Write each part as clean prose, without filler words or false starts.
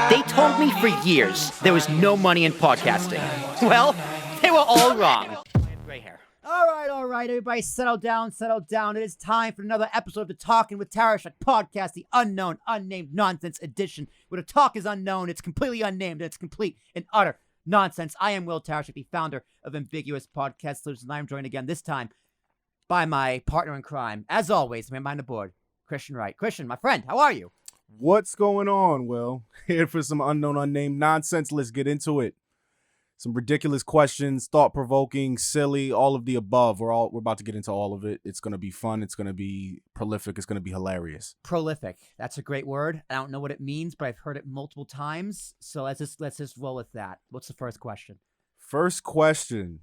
They told me for years there was no money in podcasting. Well, they were all wrong. Gray hair. All right, everybody, settle down. It is time for another episode of the Talking with Tarashuk podcast, the unknown, unnamed nonsense edition, where the talk is unknown, it's completely unnamed, and it's complete and utter nonsense. I am Will Tarashuk, the founder of Ambiguous Podcast Solutions, and I'm joined again this time by my partner in crime, as always, man behind the board, Christian Wright. Christian, my friend, how are you? What's going on, Will? Here for some unknown, unnamed nonsense. Let's get into it. Some ridiculous questions, thought-provoking, silly, all of the above. We're about to get into all of it. It's going to be fun. It's going to be prolific. It's going to be hilarious. Prolific. That's a great word. I don't know what it means, but I've heard it multiple times. So let's just roll with that. What's the first question? First question.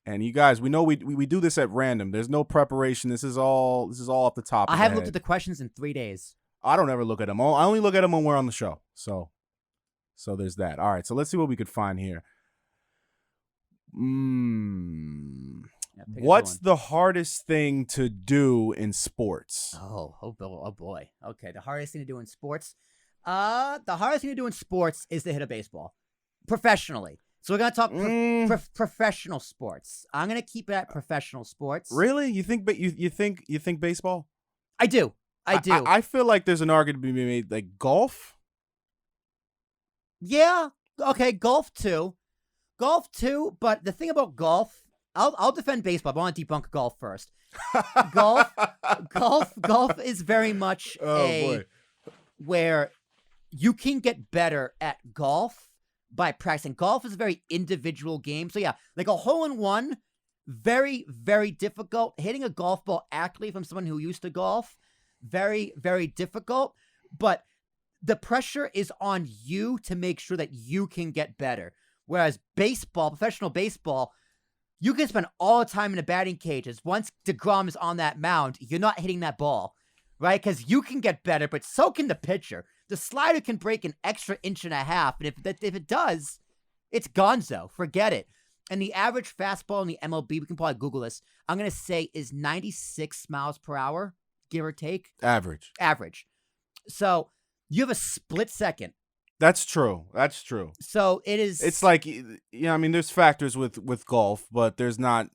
And you guys, we know we do this at random. There's no preparation. This is all off the top. I haven't looked at the questions in 3 days. I don't ever look at them. I only look at them when we're on the show. So there's that. All right. So let's see what we could find here. What's the hardest thing to do in sports? Oh boy. Okay. The hardest thing to do in sports. The hardest thing to do in sports is to hit a baseball professionally. So we're gonna talk professional sports. I'm gonna keep it at professional sports. Really? You think baseball? I do. I feel like there's an argument to be made, like golf. Yeah. Okay. Golf too. But the thing about golf, I'll defend baseball, but I want to debunk golf first. Golf is very much where you can get better at golf by practicing. Golf is a very individual game. So yeah, like a hole-in-one, very, very difficult. Hitting a golf ball accurately from someone who used to golf, very, very difficult. But the pressure is on you to make sure that you can get better. Whereas baseball, professional baseball, you can spend all the time in the batting cages. Once DeGrom is on that mound, you're not hitting that ball, right? Because you can get better, but so can the pitcher. The slider can break an extra inch and a half, and if it does, it's gonzo. Forget it. And the average fastball in the MLB, we can probably Google this, I'm going to say is 96 miles per hour, give or take. Average. So you have a split second. That's true. So it is. It's like, I mean, there's factors with golf, but you're not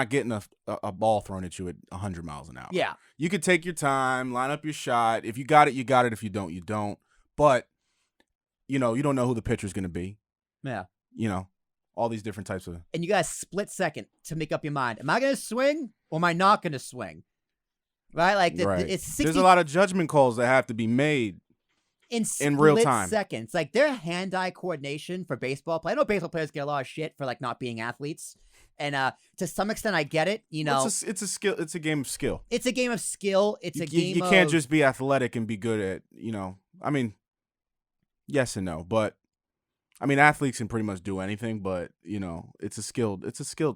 getting a ball thrown at you at 100 miles an hour. Yeah. You could take your time, line up your shot. If you got it, you got it. If you don't, you don't. But, you don't know who the pitcher's going to be. Yeah. All these different types of. And you got a split second to make up your mind. Am I going to swing or am I not going to swing? Right? Like, right. It's 60. There's a lot of judgment calls that have to be made. In real time. Seconds. Like their hand-eye coordination for baseball play. I know baseball players get a lot of shit for like not being athletes. And to some extent I get it, It's a skill. It's a game of skill. It's a game of skill. You can't just be athletic and be good at, I mean, yes and no, but I mean athletes can pretty much do anything, but it's a skill.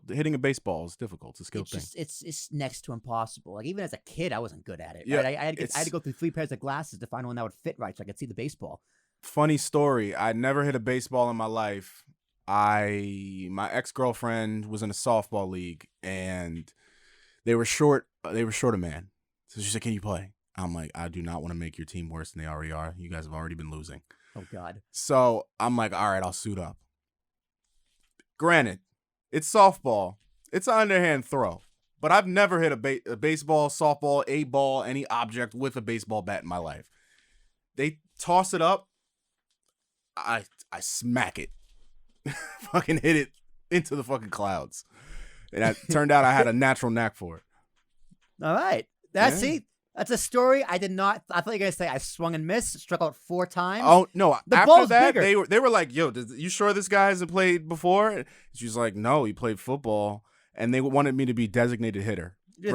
Hitting a baseball is difficult. It's a skill thing. It's next to impossible. Like even as a kid I wasn't good at it. Yeah, right? I had to go through 3 pairs of glasses to find one that would fit right so I could see the baseball. Funny story. I never hit a baseball in my life. My ex-girlfriend was in a softball league and they were short a man. So she said, "Can you play?" I'm like, "I do not want to make your team worse than they already are. You guys have already been losing." Oh God. So I'm like, all right, I'll suit up. Granted, it's softball. It's an underhand throw. But I've never hit a baseball, softball, a ball, any object with a baseball bat in my life. They toss it up. I smack it. Fucking hit it into the fucking clouds. And it turned out I had a natural knack for it. All right. That's a story I did not. I thought you were going to say I swung and missed, struck out 4 times. Oh, no. After that, bigger. they were like, "Yo, you sure this guy hasn't played before?" She's like, "No, he played football." And they wanted me to be designated hitter. They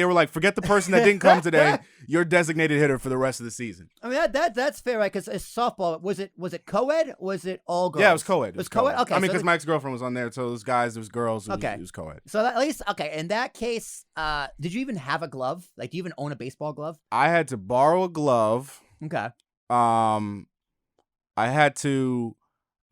were like, "Forget the person that didn't come today. You're designated hitter for the rest of the season." I mean, that's fair, right? Because it's softball. Was it co-ed? Or was it all girls? Yeah, it was co-ed. It was co-ed? Okay. I mean, because my ex-girlfriend was on there, so it was guys, it was girls, it was co-ed. So at least, okay, in that case, did you even have a glove? Like, do you even own a baseball glove? I had to borrow a glove. Okay. I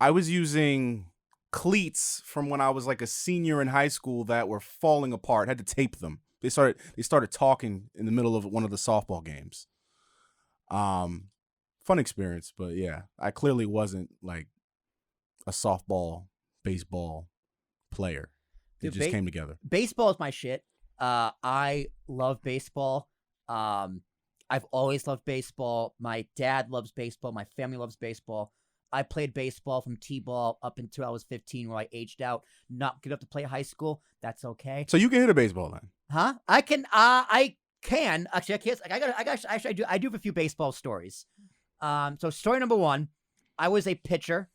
was using cleats from when I was like a senior in high school that were falling apart. Had to tape them. They started talking in the middle of one of the softball games. Fun fun experience. But yeah, I clearly wasn't like a softball, baseball player. It Dude, just came together. Baseball is my shit. I love baseball. I've always loved baseball. My dad loves baseball. My family loves baseball. I played baseball from T-ball up until I was 15, where I aged out. Not good enough to play high school. That's okay. So you can hit a baseball then? Huh? I can. I can actually. I can't. I do have a few baseball stories. So story number one, I was a pitcher,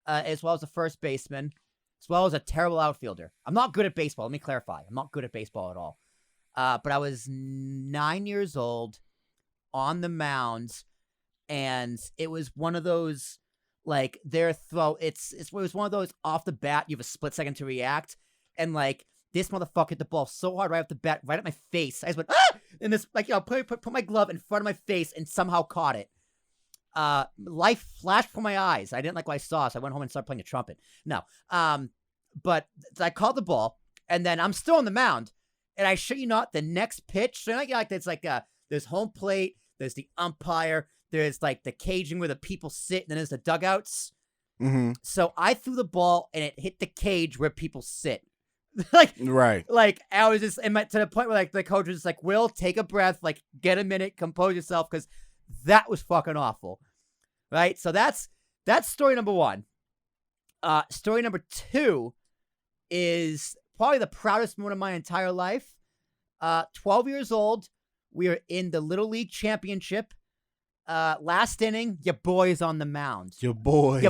as well as a first baseman, as well as a terrible outfielder. I'm not good at baseball. Let me clarify. I'm not good at baseball at all. But I was 9 years old on the mound, and it was one of those, like, their throw. It was one of those off the bat, you have a split second to react, and like this motherfucker hit the ball so hard right off the bat, right at my face. I just went, ah! And this, like, put my glove in front of my face and somehow caught it. Life flashed before my eyes. I didn't like what I saw, so I went home and started playing the trumpet. No. But I called the ball, and then I'm still on the mound, and I shit you not, the next pitch, so like it's like there's home plate, there's the umpire, there's like the caging where the people sit, and then there's the dugouts. Mm-hmm. So I threw the ball, and it hit the cage where people sit. Like, right. Like, I was just to the point where, like, the coach was just like, Will, take a breath, like, get a minute, compose yourself, because that was fucking awful. Right? So that's story number one. Story number two is probably the proudest moment of my entire life. 12 years old, we are in the Little League Championship. Last inning, your boy is on the mound. Your boy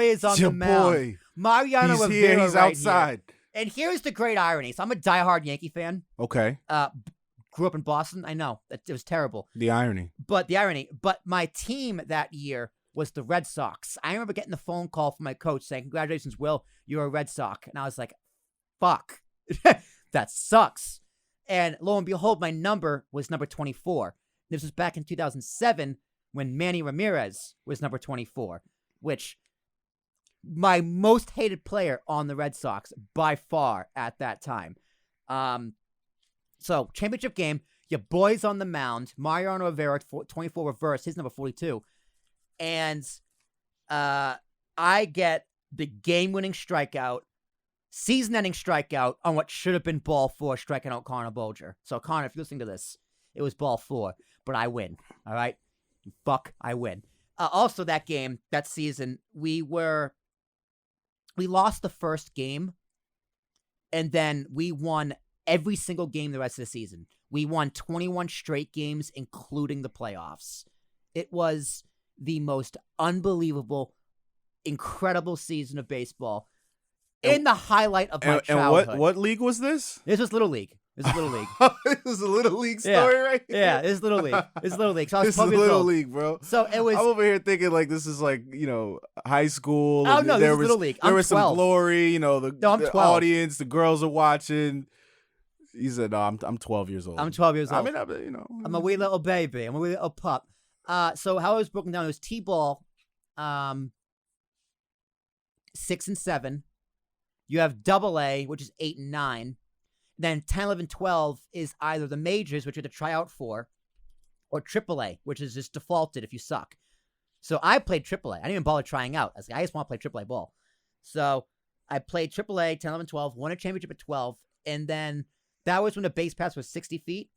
is on the mound. Boy. Mariano He's Rivera here. He's right outside. Here. And here's the great irony. So I'm a diehard Yankee fan. Okay. Grew up in Boston. I know. It was terrible. The irony. But my team that year was the Red Sox. I remember getting the phone call from my coach saying, congratulations, Will, you're a Red Sox. And I was like, fuck. That sucks. And lo and behold, my number was number 24. This was back in 2007 when Manny Ramirez was number 24, which my most hated player on the Red Sox by far at that time. So championship game, your boy's on the mound. Mariano Rivera, 24 reverse, his number 42. And I get the game-winning strikeout, season-ending strikeout on what should have been ball 4, striking out Connor Bolger. So, Connor, if you're listening to this, it was ball 4, but I win, all right? Fuck, I win. Also, that game, that season, we lost the first game, and then we won every single game the rest of the season. We won 21 straight games, including the playoffs. It was the most unbelievable, incredible season of baseball. In the highlight of my childhood. And what league was this? This was Little League. This is Little League. This is a Little League story, right here? Yeah, this is Little League. This is Little League. So I was this is 12 years Little old. League, bro. So it was. I'm over here thinking like this is like, high school. Oh, no, this is Little League. There I'm was 12. some glory, I'm the 12. audience, the girls are watching. He said, no, I'm 12 years old. I'm 12 years old. I mean, I'm a wee little baby. I'm a wee little pup. So how it was broken down, it was T-ball, 6 and 7. You have AA, which is 8 and 9. Then 10, 11, 12 is either the majors, which you have to try out for, or AAA, which is just defaulted if you suck. So I played AAA. I didn't even bother trying out. I was like, I just want to play AAA ball. So I played AAA, 10, 11, 12, won a championship at 12, and then that was when the base pass was 60 feet.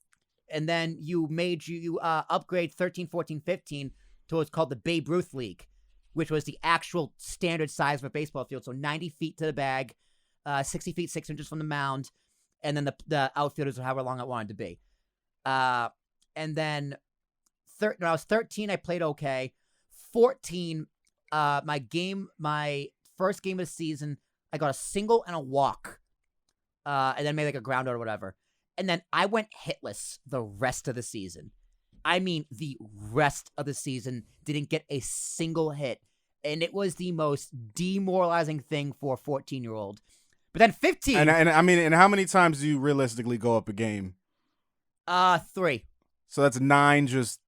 And then you upgrade 13, 14, 15 to what's called the Babe Ruth League, which was the actual standard size of a baseball field. So 90 feet to the bag, 60 feet, 6 inches from the mound, and then the outfielders, however long I wanted to be. And then when I was 13, I played okay. 14, my first game of the season, I got a single and a walk, and then made like a ground out or whatever. And then I went hitless the rest of the season. I mean, the rest of the season, didn't get a single hit. And it was the most demoralizing thing for a 14-year-old. But then 15. And I mean, and how many times do you realistically go up a game? 3. So that's 9 just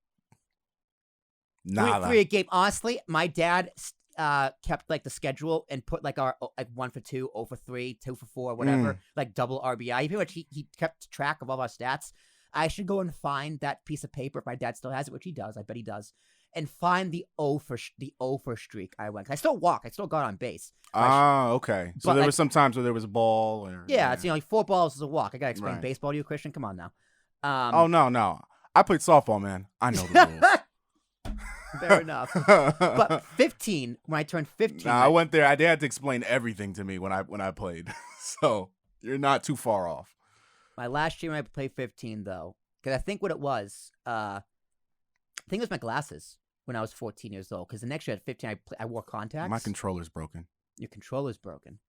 nada. 3 a game. Honestly, my dad kept like the schedule and put like our 1 for 2, 0 for 3, 2 for 4, whatever, like double RBI. Pretty much he kept track of all of our stats. I should go and find that piece of paper if my dad still has it, which he does. I bet he does. and find the over streak I went. I still walk. I still got on base. Okay. So but, there like- was some times where there was a ball. Or, Yeah, it's like 4 balls is a walk. I gotta explain Right. baseball to you, Christian. Come on now. Oh no. I played softball, man. I know the rules. Fair enough. But 15, when I turned 15, I went there. They had to explain everything to me when I played. So you're not too far off. my last year when I played 15, though, because I think what it was, I think it was my glasses when I was 14 years old. Because the next year at 15, I wore contacts. My controller's broken. Your controller's broken.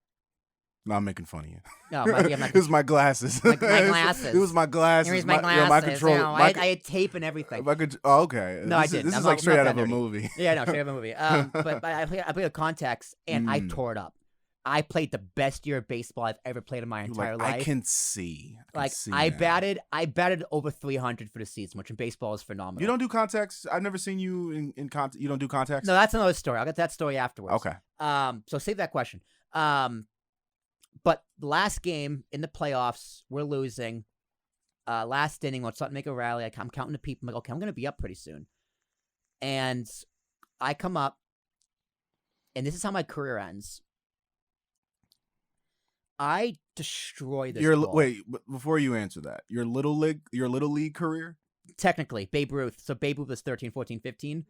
No, I'm making fun of you. No, it was my glasses. My glasses. It was my glasses. Here's my glasses. My control. You know, I had tape and everything. Okay. No, I didn't. This I'm is not- like straight I'm out not of a that nerdy. movie. Yeah, no, straight out of a movie. But I played with contacts, and I tore it up. I played the best year of baseball I've ever played in my entire life. I can see. I batted over 300 for the season, which in baseball is phenomenal. You don't do contacts? I've never seen you in contact. You don't do contacts? No, that's another story. I'll get that story afterwards. Okay. So save that question. But the last game in the playoffs, we're losing. Last inning, we're starting to make a rally. I'm counting the people. I'm like, okay, I'm going to be up pretty soon. And I come up, and this is how my career ends. I destroy this ball. Wait, before you answer that, your little league career? Technically, Babe Ruth. So Babe Ruth was 13, 14, 15.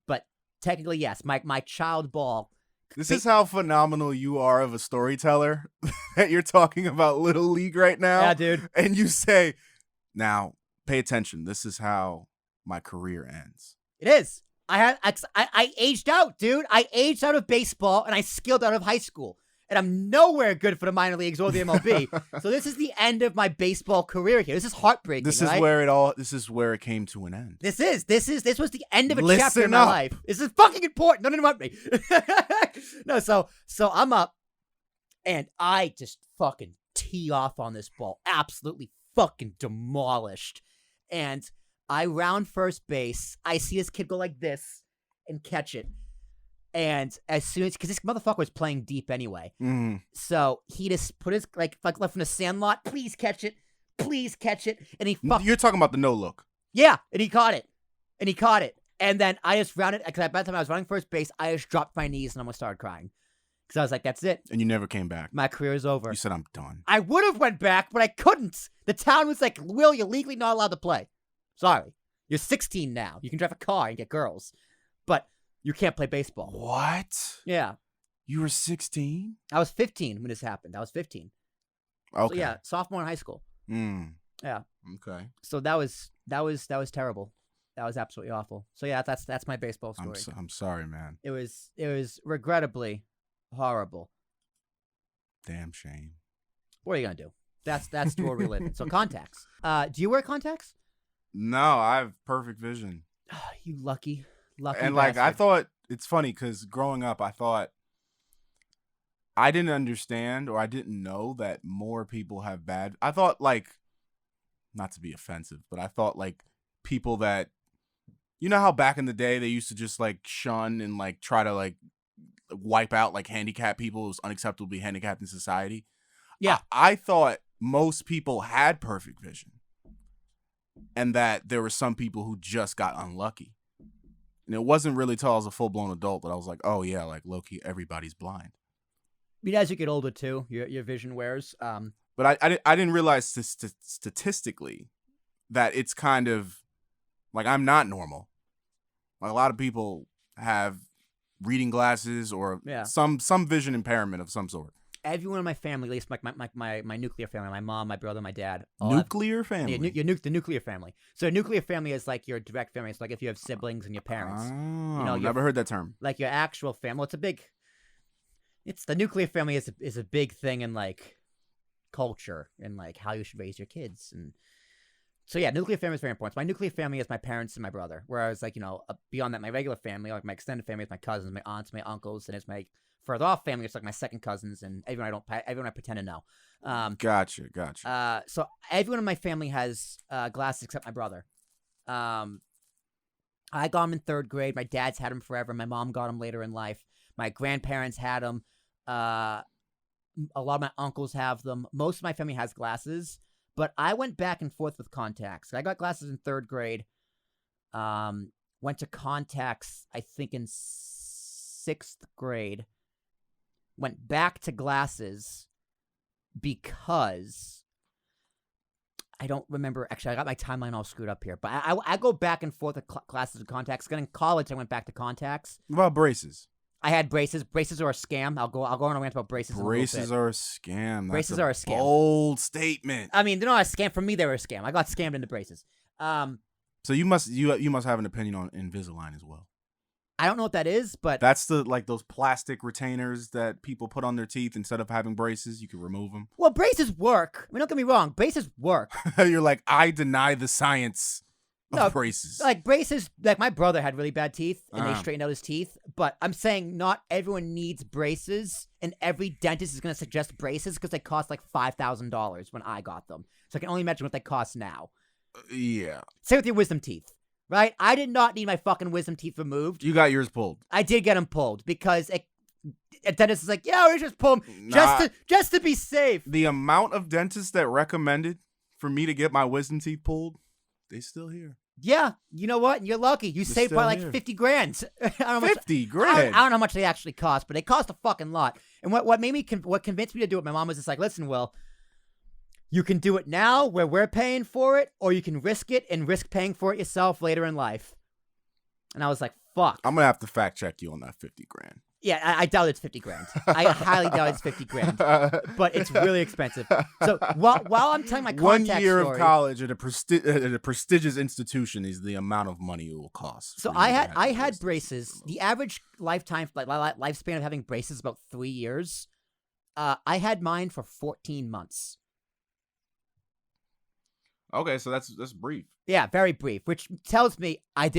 But technically, yes, my child ball. This is how phenomenal you are of a storyteller that you're talking about little league right now. Yeah, dude. And you say, now pay attention. This is how my career ends. It is. I aged out, dude. I aged out of baseball and I skilled out of high school. And I'm nowhere good for the minor leagues or the MLB. So this is the end of my baseball career here. This is heartbreaking. This is right? This is where it came to an end. This was the end of a Listen chapter in my up. life. This is fucking important. Don't interrupt me. No, so I'm up and I just fucking tee off on this ball. Absolutely fucking demolished. And I round first base. I see this kid go like this and catch it. And as soon as, because this motherfucker was playing deep anyway. So he just put his, like left in the sandlot. Please catch it. Please catch it. And he You're talking about the no look. Yeah. And he caught it. And then I just rounded, because by the time I was running first base, I just dropped my knees and almost started crying. Because I was like, that's it. And you never came back. My career is over. You said, I'm done. I would have went back, but I couldn't. The town was like, Will, you're legally not allowed to play. Sorry. You're 16 now. You can drive a car and get girls. But you can't play baseball. What? Yeah. You were 16? I was 15 when this happened. I was 15. Okay. So yeah, sophomore in high school. Yeah. Okay. So that was terrible. That was absolutely awful. So yeah, that's my baseball story. I'm sorry, man. It was regrettably horrible. Damn shame. What are you gonna do? That's the world we live in. So contacts. Do you wear contacts? No, I have perfect vision. You lucky And like I bastard. thought, it's funny because growing up, I thought I didn't understand or I didn't know that more people have bad. I thought like, not to be offensive, but I thought like people that, you know how back in the day they used to just like shun and like try to like wipe out like handicapped people. It was unacceptable to be handicapped in society. Yeah. I thought most people had perfect vision and that there were some people who just got unlucky. And it wasn't really till I was a full-blown adult that I was like, oh yeah, like low-key, everybody's blind. I mean, as you get older too, your vision wears. But I didn't realize statistically that it's kind of like I'm not normal. Like a lot of people have reading glasses or some vision impairment of some sort. Everyone in my family, at least my nuclear family, my mom, my brother, my dad. Nuclear family? Yeah, the nuclear family. So a nuclear family is like your direct family. It's like if you have siblings and your parents. Oh, never heard that term. Like your actual family. Well, it's the nuclear family is a big thing in like culture and like how you should raise your kids. And so yeah, nuclear family is very important. So my nuclear family is my parents and my brother. Whereas like, beyond that, my regular family, like my extended family is my cousins, my aunts, my uncles, and it's my further off family, it's like my second cousins and everyone I pretend to know. Gotcha. So everyone in my family has glasses except my brother. I got him in 3rd grade. My dad's had him forever. My mom got him later in life. My grandparents had him. A lot of my uncles have them. Most of my family has glasses, but I went back and forth with contacts. I got glasses in 3rd grade. went to contacts, I think in 6th grade, went back to glasses because I don't remember. Actually, I got my timeline all screwed up here, but I go back and forth with glasses and contacts. Then in college, I went back to contacts. What about braces? I had braces. Braces are a scam. I'll go on a rant about braces. Braces are a scam. Braces are a scam. Bold statement. I mean, they're not a scam. For me, they were a scam. I got scammed into braces. So you must have an opinion on Invisalign as well. I don't know what that is, but that's those plastic retainers that people put on their teeth instead of having braces. You can remove them. Well, braces work. I mean, don't get me wrong. Braces work. You're like, I deny the science of braces. Like braces, like my brother had really bad teeth and they straightened out his teeth. But I'm saying not everyone needs braces, and every dentist is going to suggest braces because they cost like $5,000 when I got them. So I can only imagine what they cost now. Yeah. Same with your wisdom teeth. Right? I did not need my fucking wisdom teeth removed. You got yours pulled. I did get them pulled because a dentist is like, yeah, we just pull them just to be safe. The amount of dentists that recommended for me to get my wisdom teeth pulled, they still here. Yeah, you know what? You're lucky. You saved probably like 50 grand. I don't know 50 grand? I don't know how much they actually cost, but they cost a fucking lot. And what convinced me to do it, my mom was just like, listen, Will, you can do it now where we're paying for it, or you can risk it and risk paying for it yourself later in life. And I was like, fuck. I'm going to have to fact check you on that 50 grand. Yeah, I doubt it's 50 grand. I highly doubt it's 50 grand. But it's really expensive. So while I'm telling my contact 1 year story, of college at a prestigious institution is the amount of money it will cost. So I had braces. The average lifespan of having braces is about 3 years. I had mine for 14 months. Okay, so that's brief. Yeah, very brief, which tells me I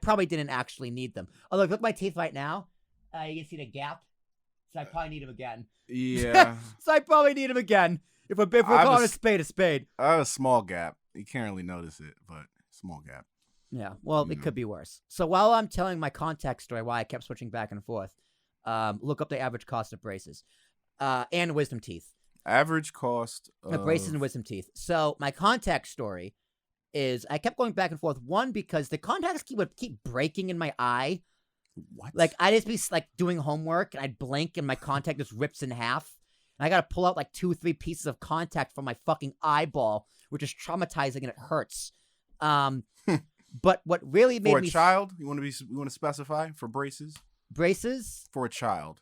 probably didn't actually need them. Although, look at my teeth right now. You can see the gap. So I probably need them again. Yeah. So I probably need them again. If we're calling a spade a spade. I have a small gap. You can't really notice it, but small gap. Yeah, well, it could be worse. So while I'm telling my contact story, why I kept switching back and forth, look up the average cost of braces and wisdom teeth. Average cost of braces and wisdom teeth. So my contact story is I kept going back and forth. One, because the contacts would keep breaking in my eye. What? Like I'd just be like doing homework and I'd blink and my contact just rips in half. And I got to pull out like 2 or 3 pieces of contact from my fucking eyeball, which is traumatizing and it hurts. But what really made for a me child, you want to specify for braces? Braces for a child.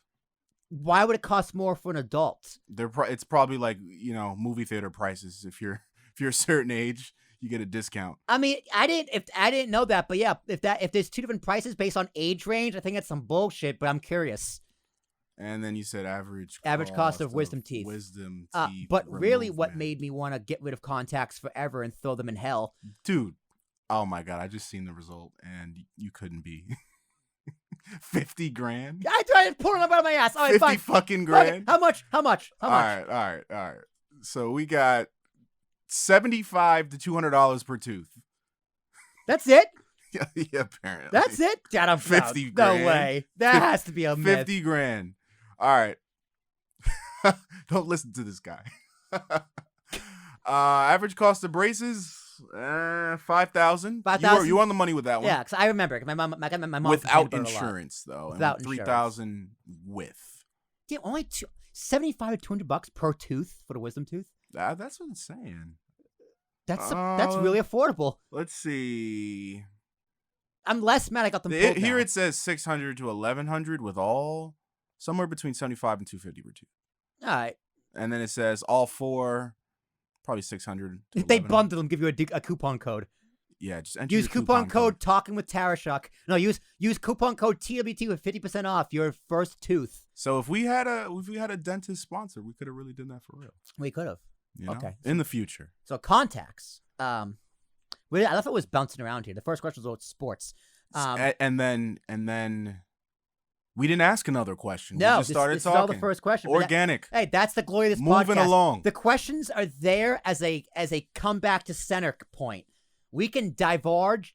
Why would it cost more for an adult? It's probably like, movie theater prices. If you're a certain age, you get a discount. I mean, I didn't know that, but yeah, if there's 2 different prices based on age range, I think that's some bullshit, but I'm curious. And then you said average cost of wisdom teeth. Wisdom teeth. But really what made me want to get rid of contacts forever and throw them in hell. Dude, oh my God, I just seen the result and you couldn't be 50 grand? I tried pulling them out of my ass. All right, 50 fine. fucking grand? How much? All right. So we got $75 to $200 per tooth. That's it? Yeah, apparently. That's it? God, I'm 50 proud. grand. No way. That has to be a myth. 50 grand. All right. Don't listen to this guy. Average cost of braces, $5,000. $5,000. You were on the money with that one. Yeah, because I remember. My mom without insurance, though. Without $3,000 with. Yeah, only $75 to $200 per tooth for the wisdom tooth. That's what it's saying. That's really affordable. Let's see. I'm less mad I got them pulled Here now. it says $600 to $1,100 with all, somewhere between $75 and $250 per tooth. All right. And then it says all 4, probably $600. If they bundle them, give you a coupon code. Yeah, just enter use coupon code Talking with Tarashuk. No, use coupon code TWT with 50% off your first tooth. So if we had a dentist sponsor, we could have really done that for real. We could have. Okay. In the future. So contacts. I love it was bouncing around here. The first question was about sports. And then we didn't ask another question. No, we just started this talking. is all the first question. Organic. Hey, that's the glory of this podcast. Moving along. The questions are there as a comeback to center point. We can divulge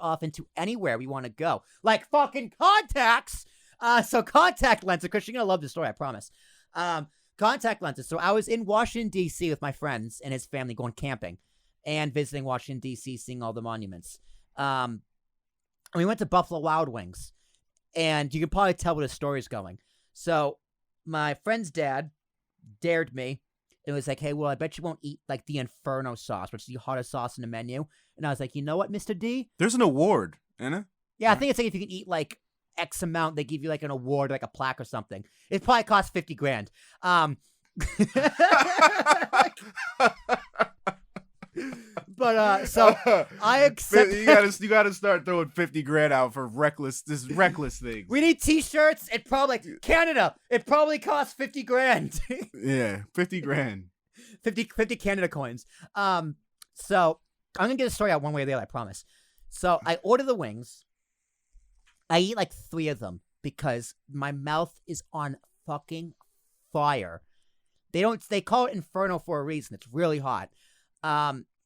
off into anywhere we want to go. Like fucking contacts. So contact lenses, because you're going to love this story, I promise. Contact lenses. So I was in Washington, D.C. with my friends and his family going camping and visiting Washington, D.C., seeing all the monuments. And we went to Buffalo Wild Wings. And you can probably tell where the story's going. So my friend's dad dared me. It was like, hey, well, I bet you won't eat like the Inferno sauce, which is the hottest sauce in the menu. And I was like, you know what, Mr. D? There's an award, isn't it? Yeah, I think it's like if you can eat like X amount, they give you like an award, like a plaque or something. It probably costs $50,000. But so I accept. You gotta start throwing $50,000 out for reckless things. We need T-shirts. It probably Canada. It probably costs $50,000. Yeah, $50,000. 50 Canada coins. So I'm gonna get a story out one way or the other. I promise. So I order the wings. I eat like 3 of them because my mouth is on fucking fire. They call it Inferno for a reason. It's really hot.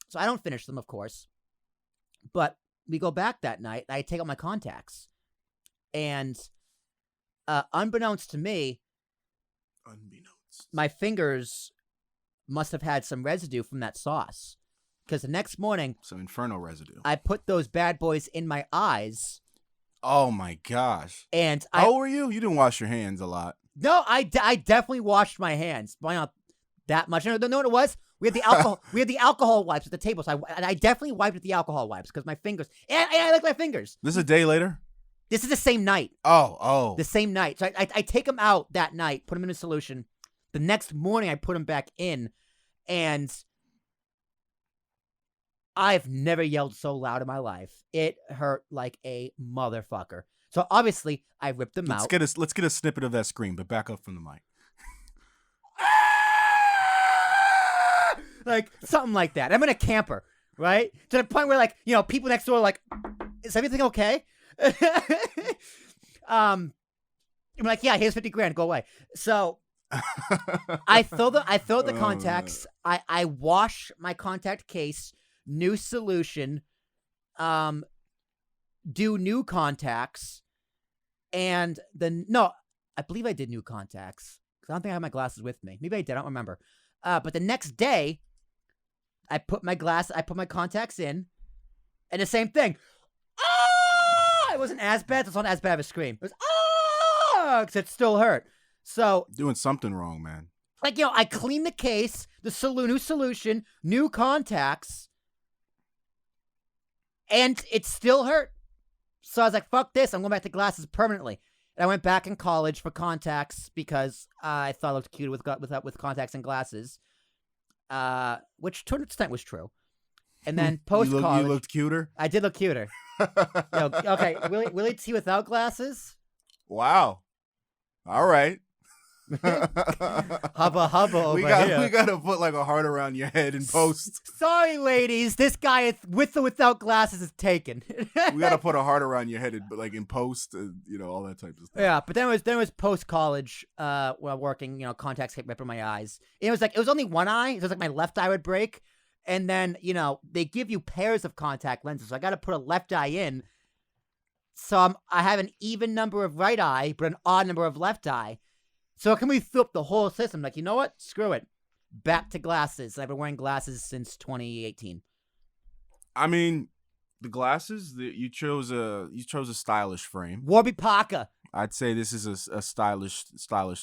So I don't finish them, of course. But we go back that night. I take out my contacts. And unbeknownst to me, my fingers must have had some residue from that sauce. Because the next morning, some Inferno residue. I put those bad boys in my eyes. Oh my gosh. And how old were you? You didn't wash your hands a lot. No, I definitely washed my hands. Why not that much? You know what it was? We had the alcohol. We had the alcohol wipes at the table, so I definitely wiped with the alcohol wipes because my fingers. And I like my fingers. This is a day later. This is the same night. Oh. The same night. So I take them out that night, put them in a solution. The next morning, I put them back in, and I've never yelled so loud in my life. It hurt like a motherfucker. So obviously, I ripped them out. Let's get a snippet of that scream, but back up from the mic. Like something like that. I'm in a camper, right? To the point where, like, you know, people next door are like, "Is everything okay?" I'm like, "Yeah, here's $50,000. Go away." So I fill the contacts. I wash my contact case. New solution. Do new contacts, and I believe I did new contacts because I don't think I have my glasses with me. Maybe I did. I don't remember. But the next day, I put my contacts in, and the same thing. Ah! It wasn't as bad. It's not as bad of a scream. It was because it still hurt. So doing something wrong, man. Like, you know, I cleaned the case, new solution, new contacts, and it still hurt. So I was like, "Fuck this! I'm going back to glasses permanently." And I went back in college for contacts because I thought I looked cute with contacts and glasses. Which to an extent was true. And then post-college... You looked cuter? I did look cuter. Okay, Willie T without glasses? Wow. All right. Hubba over we gotta put like a heart around your head in post. Sorry, ladies. This guy with or without glasses is taken. We gotta put a heart around your head in post, all that type of stuff. Yeah, but then it was post college, while working, contacts kept ripping my eyes. It was only one eye. It was like my left eye would break, and then they give you pairs of contact lenses, so I got to put a left eye in. So I have an even number of right eye, but an odd number of left eye. So can we flip the whole system? Like, you know what? Screw it. Back to glasses. I've been wearing glasses since 2018. I mean, the glasses you chose a stylish frame. Warby Parker. I'd say this is a stylish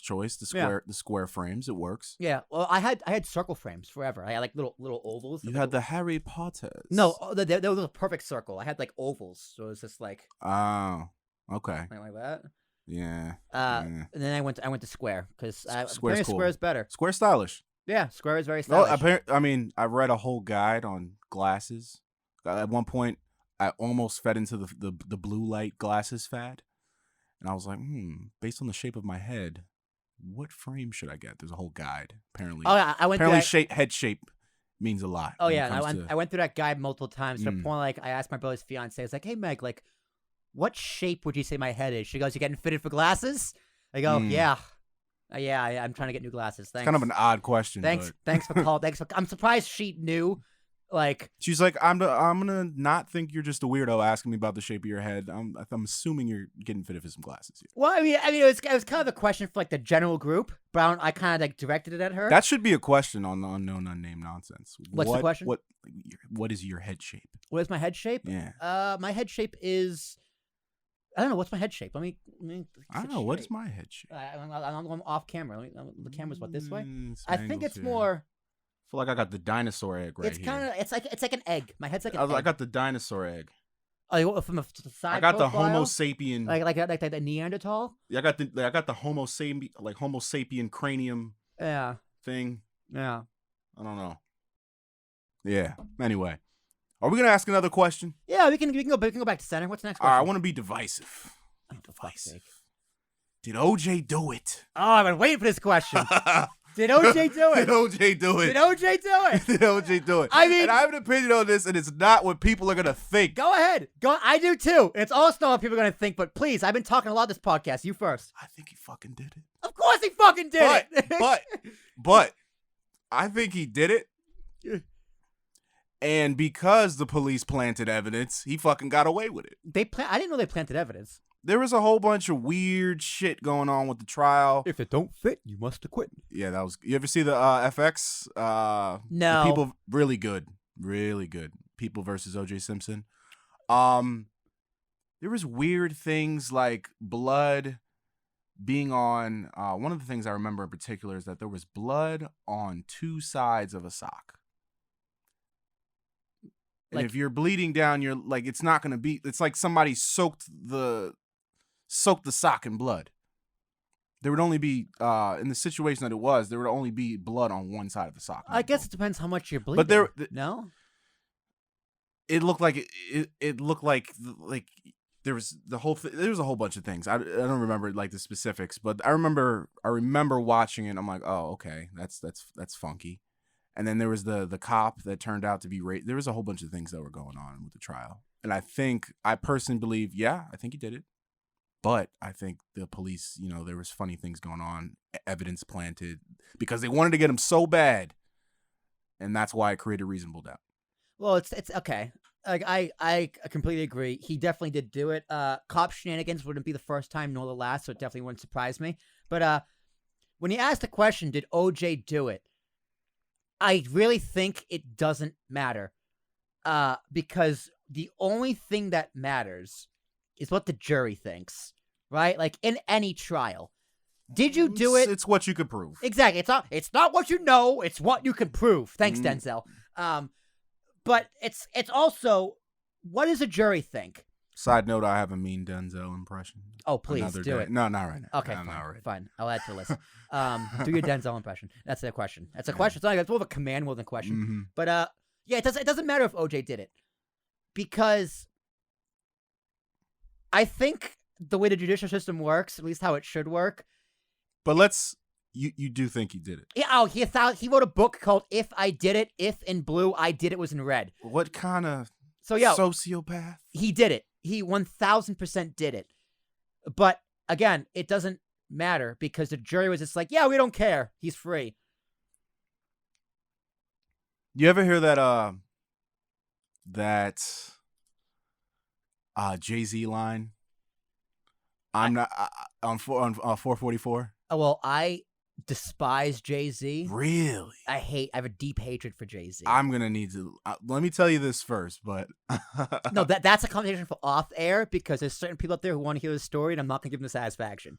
choice. The square frames, it works. Yeah. Well, I had circle frames forever. I had like little ovals. You had the Harry Potters. No, they was a perfect circle. I had like ovals, so it was just like. Oh, okay. Like that. Yeah. And then I went to square because Square's cool. Square is better. Square stylish. Yeah, square is very stylish. Well, I read a whole guide on glasses. At one point, I almost fed into the blue light glasses fad, and I was like, based on the shape of my head, what frame should I get? There's a whole guide. Apparently, head shape means a lot. Oh yeah, I went through that guide multiple times. To the point, like, I asked my brother's fiance, I was like, "Hey Meg, like, what shape would you say my head is?" She goes, "You getting fitted for glasses?" I go, "Yeah, I'm trying to get new glasses." Thanks. It's kind of an odd question. Thanks for calling. I'm surprised she knew. Like, she's like, I'm gonna not think you're just a weirdo asking me about the shape of your head. I'm assuming you're getting fitted for some glasses here. Well, I mean, it was kind of a question for like the general group, but I kind of like directed it at her. That should be a question on the unknown, unnamed nonsense. What's the question? What is your head shape? What is my head shape? Yeah. My head shape is I don't know. What's my head shape? Let me I don't know. What is my head shape? I'm off camera. The camera's what, this way? I think it's here. more. I feel like I got the dinosaur egg right here. It's like an egg. My head's like an egg. I got the dinosaur egg. Oh, from the side. I got profile? the Homo sapien. Like the Neanderthal. Yeah, I got the Homo sapien cranium. Yeah. Thing. Yeah. I don't know. Yeah. Anyway, are we gonna ask another question? Yeah, we can go back to center. What's the next question? All right, I want to be divisive. Divisive. Did OJ do it? Oh, I've been waiting for this question. Did OJ do it? Did OJ do it? Did OJ do it? Did OJ do it? I mean, and I have an opinion on this, and it's not what people are gonna think. Go ahead. I do too. It's also not what people are gonna think. But please, I've been talking a lot this podcast. You first. I think he fucking did it. Of course, he fucking did it. but I think he did it. And because the police planted evidence, he fucking got away with it. I didn't know they planted evidence. There was a whole bunch of weird shit going on with the trial. If it don't fit, you must acquit. Yeah, that was. You ever see the FX? No. The people really good. People versus O.J. Simpson. There was weird things like blood being on. One of the things I remember in particular is that there was blood on two sides of a sock. And if you're bleeding down, you're like, it's not gonna be. It's like somebody soaked the sock in blood. There would only be in the situation that it was, there would only be blood on one side of the sock. I guess it depends how much you're bleeding. But no. It looked like it looked like there was the whole there was a whole bunch of things. I don't remember like the specifics, but I remember watching it. And I'm like, oh, okay, that's funky. And then there was the cop that turned out to be raped. There was a whole bunch of things that were going on with the trial. And I personally believe, I think he did it. But I think the police, there was funny things going on, evidence planted, because they wanted to get him so bad. And that's why it created reasonable doubt. Well, it's okay. Like I completely agree. He definitely did do it. Cop shenanigans wouldn't be the first time nor the last, so it definitely wouldn't surprise me. But when you ask the question, did OJ do it? I really think it doesn't matter, because the only thing that matters is what the jury thinks, right? Like in any trial, did you do it? It's what you could prove. Exactly. It's not what you know. It's what you can prove. Thanks, Denzel. But it's also, what does a jury think? Side note: I have a mean Denzel impression. Oh, please do it. No, not right now. Okay, fine. I'll add to the list. Do your Denzel impression. That's the question. That's a question. It's more of a command more than a question. Mm-hmm. But it doesn't matter if OJ did it, because I think the way the judicial system works, at least how it should work. But you do think he did it? Yeah. He wrote a book called "If I Did It." If in blue, I did it was in red. What kind of sociopath? He did it. He 1000% did it. But again, it doesn't matter because the jury was just like, yeah, we don't care. He's free. You ever hear that Jay-Z line? I'm not on 444. Oh, well, I despise Jay-Z. Really? I have a deep hatred for Jay-Z. I'm gonna need to let me tell you this first, but no, that's a conversation for off air, because there's certain people out there who want to hear the story, and I'm not gonna give them the satisfaction.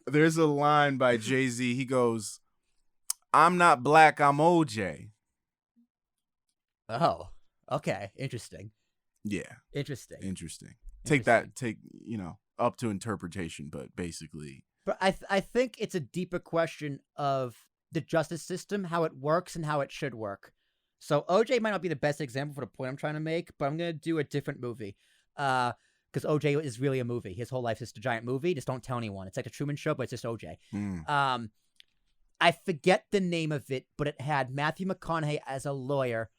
There's a line by Jay-Z. He goes, "I'm not black, I'm OJ." Oh, okay, interesting. Yeah, interesting. Take up to interpretation, but basically. But I think it's a deeper question of the justice system, how it works and how it should work. So OJ might not be the best example for the point I'm trying to make, but I'm going to do a different movie. Because OJ is really a movie. His whole life is just a giant movie. Just don't tell anyone. It's like a Truman Show, but it's just OJ. I forget the name of it, but it had Matthew McConaughey as a lawyer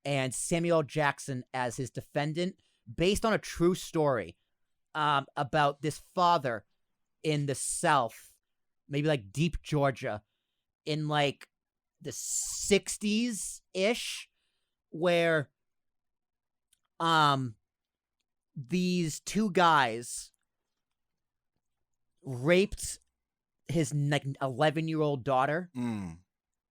and Samuel L. Jackson as his defendant, based on a true story about this father in the South, maybe like deep Georgia, in like the 60s-ish, where these two guys raped his 11-year-old daughter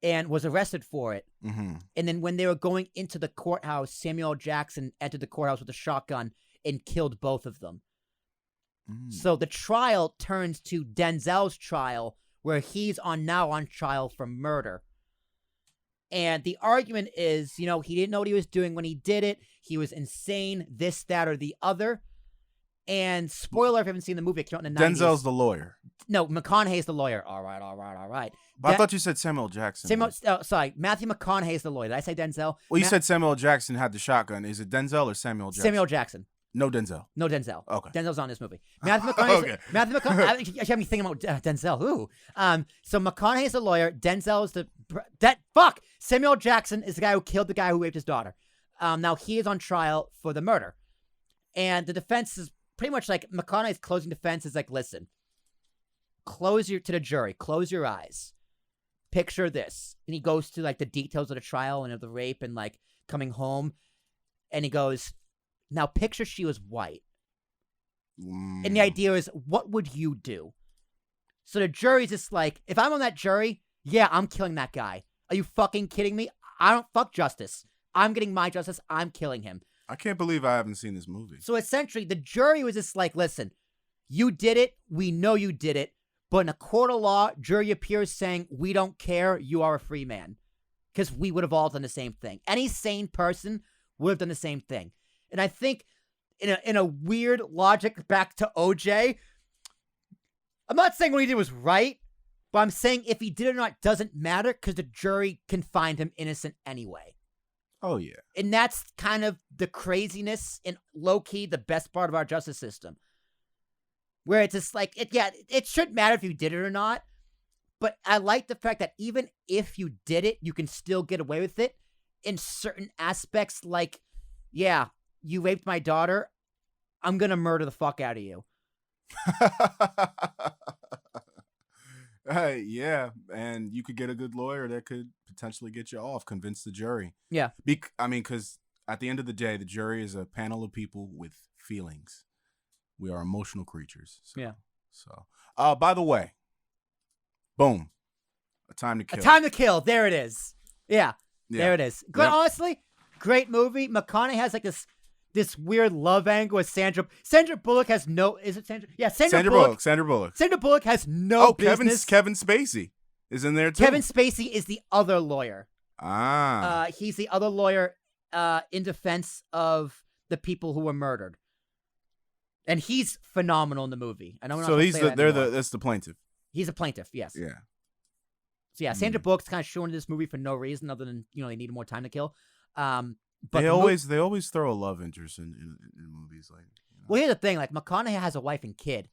and was arrested for it. Mm-hmm. And then when they were going into the courthouse, Samuel L. Jackson entered the courthouse with a shotgun and killed both of them. Mm. So the trial turns to Denzel's trial, where he's now on trial for murder. And the argument is, he didn't know what he was doing when he did it. He was insane, this, that, or the other. And spoiler, if you haven't seen the movie, it came out in the 90s. Denzel's the lawyer. No, McConaughey's the lawyer. All right. But I thought you said Samuel Jackson. Sorry, Matthew McConaughey's the lawyer. Did I say Denzel? Well, you said Samuel Jackson had the shotgun. Is it Denzel or Samuel Jackson? Samuel Jackson. No Denzel. No Denzel. Okay. Denzel's on this movie. Matthew McConaughey. Okay. Matthew McConaughey. You have me thinking about Denzel. Ooh. So McConaughey's the lawyer. Denzel's Samuel Jackson is the guy who killed the guy who raped his daughter. Now he is on trial for the murder, and the defense is pretty much like McConaughey's closing defense is like, listen, to the jury, close your eyes, picture this, and he goes to like the details of the trial and of the rape and like coming home, and he goes, now picture she was white. And the idea is, what would you do? So the jury's just like, if I'm on that jury, yeah, I'm killing that guy. Are you fucking kidding me? I don't fuck justice. I'm getting my justice. I'm killing him. I can't believe I haven't seen this movie. So essentially, the jury was just like, listen, you did it. We know you did it. But in a court of law, jury appears saying, we don't care. You are a free man. Because we would have all done the same thing. Any sane person would have done the same thing. And I think in a weird logic back to OJ, I'm not saying what he did was right, but I'm saying if he did it or not doesn't matter because the jury can find him innocent anyway. Oh, yeah. And that's kind of the craziness and low-key the best part of our justice system. Where it's just like, it shouldn't matter if you did it or not, but I like the fact that even if you did it, you can still get away with it in certain aspects like, yeah, you raped my daughter, I'm going to murder the fuck out of you. Yeah, and you could get a good lawyer that could potentially get you off, convince the jury. Yeah. Because at the end of the day, the jury is a panel of people with feelings. We are emotional creatures. So, yeah. So, by the way, boom, A Time to Kill. A Time to Kill. There it is. Yeah. There it is. Yep. Honestly, great movie. McConaughey has like this weird love angle with Sandra. Sandra Bullock has no. Is it Sandra? Yeah, Sandra Bullock. Sandra Bullock. Sandra Bullock has no business. Kevin Spacey is in there too. Kevin Spacey is the other lawyer. Ah. He's the other lawyer in defense of the people who were murdered. And he's phenomenal in the movie. I know. So that's the plaintiff. He's a plaintiff. Yes. Yeah. So yeah, Sandra Bullock's kind of shown in this movie for no reason other than they needed more time to kill. But they always throw a love interest in movies like. Well, here's the thing: like McConaughey has a wife and kid,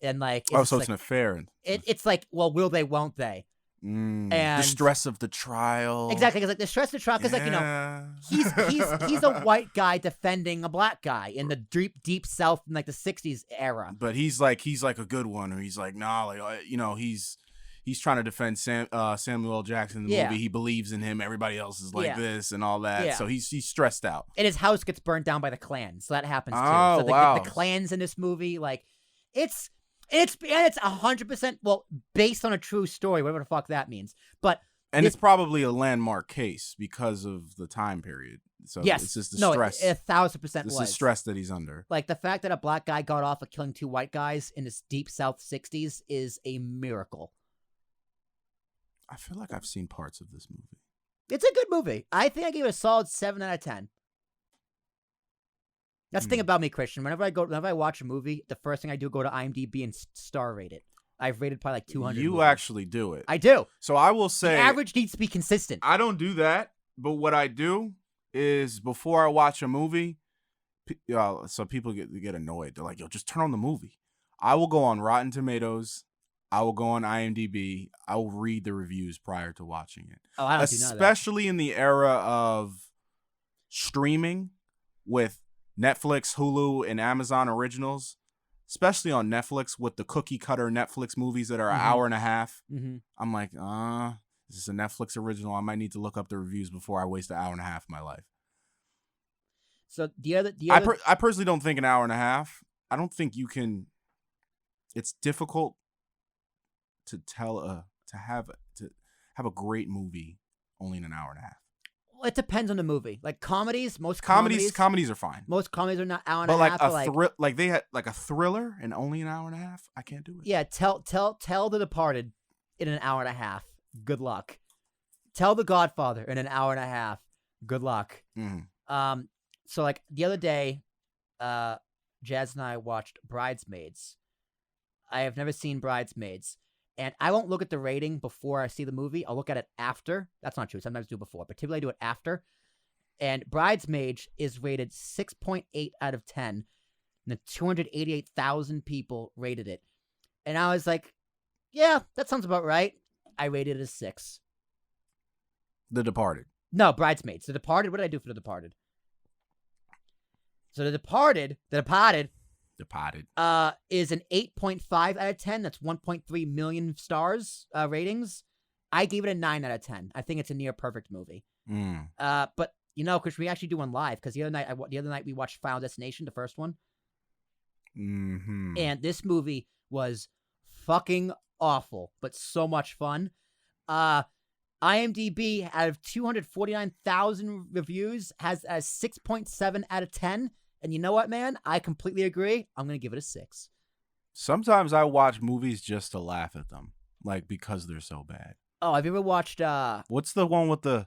and like so it's an affair. It's like, well, will they? Won't they? And the stress of the trial. Exactly, because like the stress of the trial, because he's a white guy defending a black guy in the deep South in like the '60s era. But he's like a good one, or he's like he's trying to defend Samuel Jackson in the movie. He believes in him. Everybody else is like this and all that. Yeah. So he's stressed out. And his house gets burned down by the Klan, so that happens too. Oh, so wow. The Klan's in this movie, like it's 100% based on a true story, whatever the fuck that means. And it's probably a landmark case because of the time period. So yes, it's just the stress. 1,000% This is stress that he's under. Like the fact that a black guy got off of killing two white guys in this deep South '60s is a miracle. I feel like I've seen parts of this movie. It's a good movie. I think I gave it a solid 7 out of 10. That's the thing about me, Christian. Whenever I watch a movie, the first thing I do is go to IMDb and star rate it. I've rated probably like 200. You movies. actually do it. I do. So I will say, the average needs to be consistent. I don't do that, but what I do is before I watch a movie, so people get annoyed. They're like, "Yo, just turn on the movie." I will go on Rotten Tomatoes. I will go on IMDb. I will read the reviews prior to watching it. Oh, I don't do none of that. Especially in the era of streaming with Netflix, Hulu, and Amazon originals. Especially on Netflix with the cookie cutter Netflix movies that are an hour and a half. Mm-hmm. I'm like, is this a Netflix original? I might need to look up the reviews before I waste an hour and a half of my life. So the other I personally don't think an hour and a half. I don't think you can. It's difficult to have a great movie only in an hour and a half. It depends on the movie. Like comedies, Comedies are fine. most comedies are not hour and But a like half. like they had like a thriller and only an hour and a half. I can't do it. Yeah, tell The Departed in an hour and a half. Good luck. Tell The Godfather in an hour and a half. Good luck. Mm. So like the other day, Jazz and I watched Bridesmaids. I have never seen Bridesmaids, and I won't look at the rating before I see the movie. I'll look at it after. That's not true. Sometimes I do it before, but typically I do it after. And Bridesmaids is rated 6.8 out of 10. And 288,000 people rated it. And I was like, yeah, that sounds about right. I rated it a 6. The Departed. No, Bridesmaids. The Departed. What did I do for The Departed? So The Departed is an 8.5 out of 10. That's 1.3 million stars ratings. I gave it a 9 out of 10. I think it's a near perfect movie. Mm. But you know, because we actually do one live. Because the other night we watched Final Destination, the first one. Mm-hmm. And this movie was fucking awful, but so much fun. IMDb, out of 249,000 reviews, has a 6.7 out of 10. And you know what, man? I completely agree. I'm going to give it a 6. Sometimes I watch movies just to laugh at them, like because they're so bad. Oh, have you ever watched What's the one with the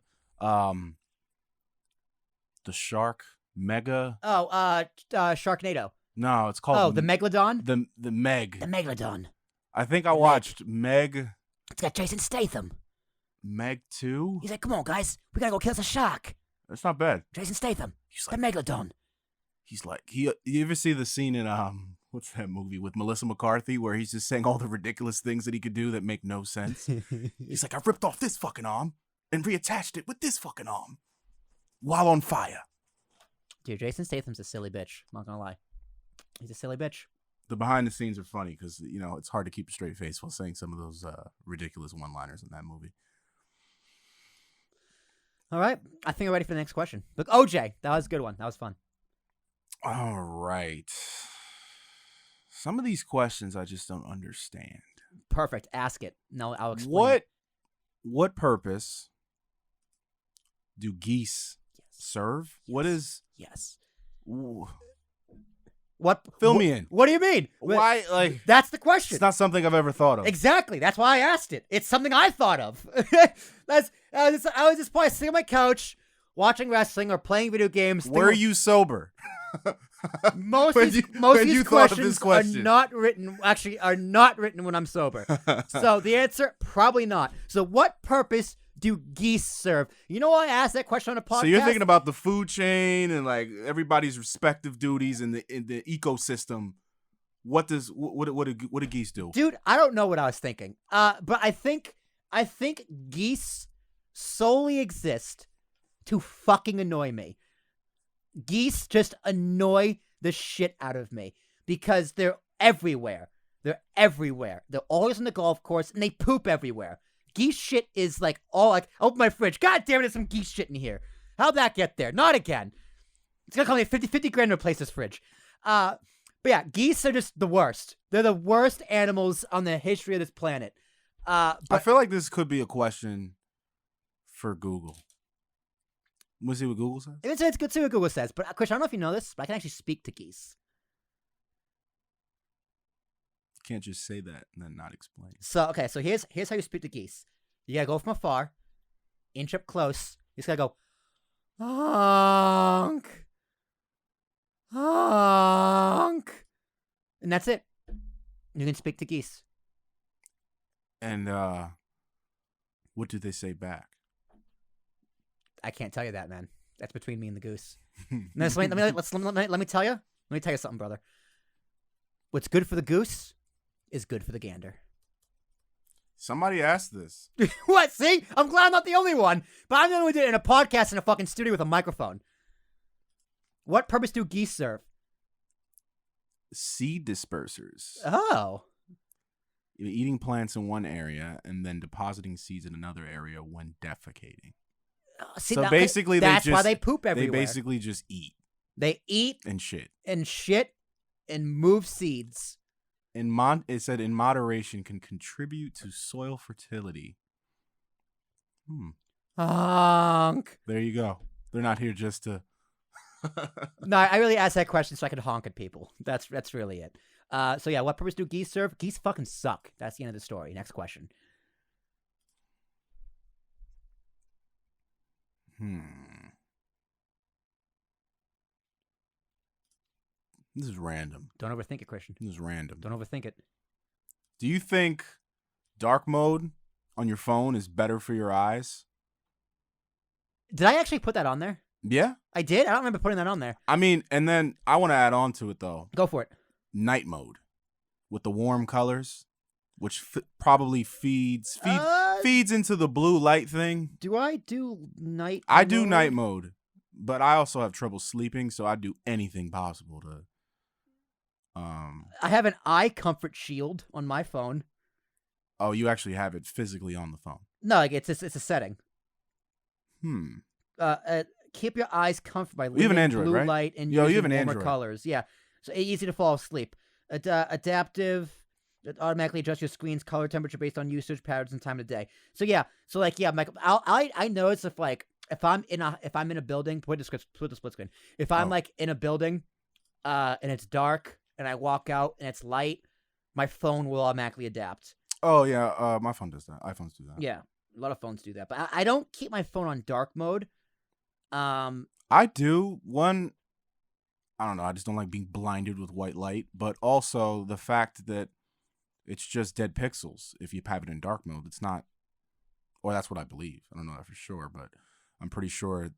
shark mega? Sharknado. No, it's called the Megalodon? The Meg. The Megalodon. I think I watched Meg. It's got Jason Statham. Meg 2? He's like, come on, guys. We got to go kill the shark. That's not bad. Jason Statham. He's The like, Megalodon. he's like, you ever see the scene in, what's that movie with Melissa McCarthy where he's just saying all the ridiculous things that he could do that make no sense? He's like, I ripped off this fucking arm and reattached it with this fucking arm while on fire. Dude, Jason Statham's a silly bitch. I'm not going to lie. He's a silly bitch. The behind the scenes are funny because, you know, it's hard to keep a straight face while saying some of those ridiculous one-liners in that movie. All right. I think we're ready for the next question. Look, OJ. That was a good one. That was fun. All right. Some of these questions I just don't understand. Perfect. Ask it. No, I'll explain. What purpose do geese serve? What is... Yes. Ooh. What? Fill me in. What do you mean? Why? Like, that's the question. It's not something I've ever thought of. Exactly. That's why I asked it. It's something I thought of. I was just probably sitting on my couch watching wrestling or playing video games. Were you sober? Most of these questions are not written. Actually, are not written when I'm sober. So the answer, probably not. So what purpose do geese serve? You know why I asked that question on a podcast? So you're thinking about the food chain and like everybody's respective duties in the ecosystem. What do geese do? Dude, I don't know what I was thinking. But I think geese solely exist to fucking annoy me. Geese just annoy the shit out of me because they're everywhere. They're everywhere. They're always on the golf course and they poop everywhere. Geese shit is like all like, open my fridge. God damn it, there's some geese shit in here. How'd that get there? Not again. It's gonna cost me 50 grand to replace this fridge. But yeah, geese are just the worst. They're the worst animals on the history of this planet. But I feel like this could be a question for Google. Let's see what Google says. It's good to see what Google says. But Chris, I don't know if you know this, but I can actually speak to geese. Can't just say that and then not explain. So here's how you speak to geese. You gotta go from afar, inch up close. You just gotta go, honk, honk, and that's it. You can speak to geese. And what do they say back? I can't tell you that, man. That's between me and the goose. No, let me tell you. Let me tell you something, brother. What's good for the goose is good for the gander. Somebody asked this. What? See? I'm glad I'm not the only one. But I'm the only one who did it in a podcast in a fucking studio with a microphone. What purpose do geese serve? Seed dispersers. Oh. You're eating plants in one area and then depositing seeds in another area when defecating. See, so basically, that's why they poop everywhere. They basically just eat. They eat and shit and move seeds. It said in moderation can contribute to soil fertility. Honk. There you go. They're not here just to. No, I really asked that question so I could honk at people. That's really it. So yeah, what purpose do geese serve? Geese fucking suck. That's the end of the story. Next question. This is random. Don't overthink it, Christian. This is random. Don't overthink it. Do you think dark mode on your phone is better for your eyes? Did I actually put that on there? Yeah. I did? I don't remember putting that on there. I mean, and then I want to add on to it, though. Go for it. Night mode with the warm colors, which probably feeds into the blue light thing. Do I do night I do night mode, but I also have trouble sleeping, so I do anything possible to... I have an eye comfort shield on my phone. Oh, you actually have it physically on the phone? No, like it's a setting. Keep your eyes comfortable by limiting blue right? light and you using have an warmer Android. colors. Yeah, so easy to fall asleep. Adaptive. It automatically adjusts your screen's color temperature based on usage patterns and time of day. So yeah, Mike, I notice if I'm in a building, put the split screen. If I'm like in a building, and it's dark, and I walk out and it's light, my phone will automatically adapt. Oh yeah, my phone does that. iPhones do that. Yeah, a lot of phones do that, but I don't keep my phone on dark mode. I do. I don't know. I just don't like being blinded with white light, but also the fact that it's just dead pixels. If you have it in dark mode, it's not, or that's what I believe. I don't know that for sure, but I'm pretty sure,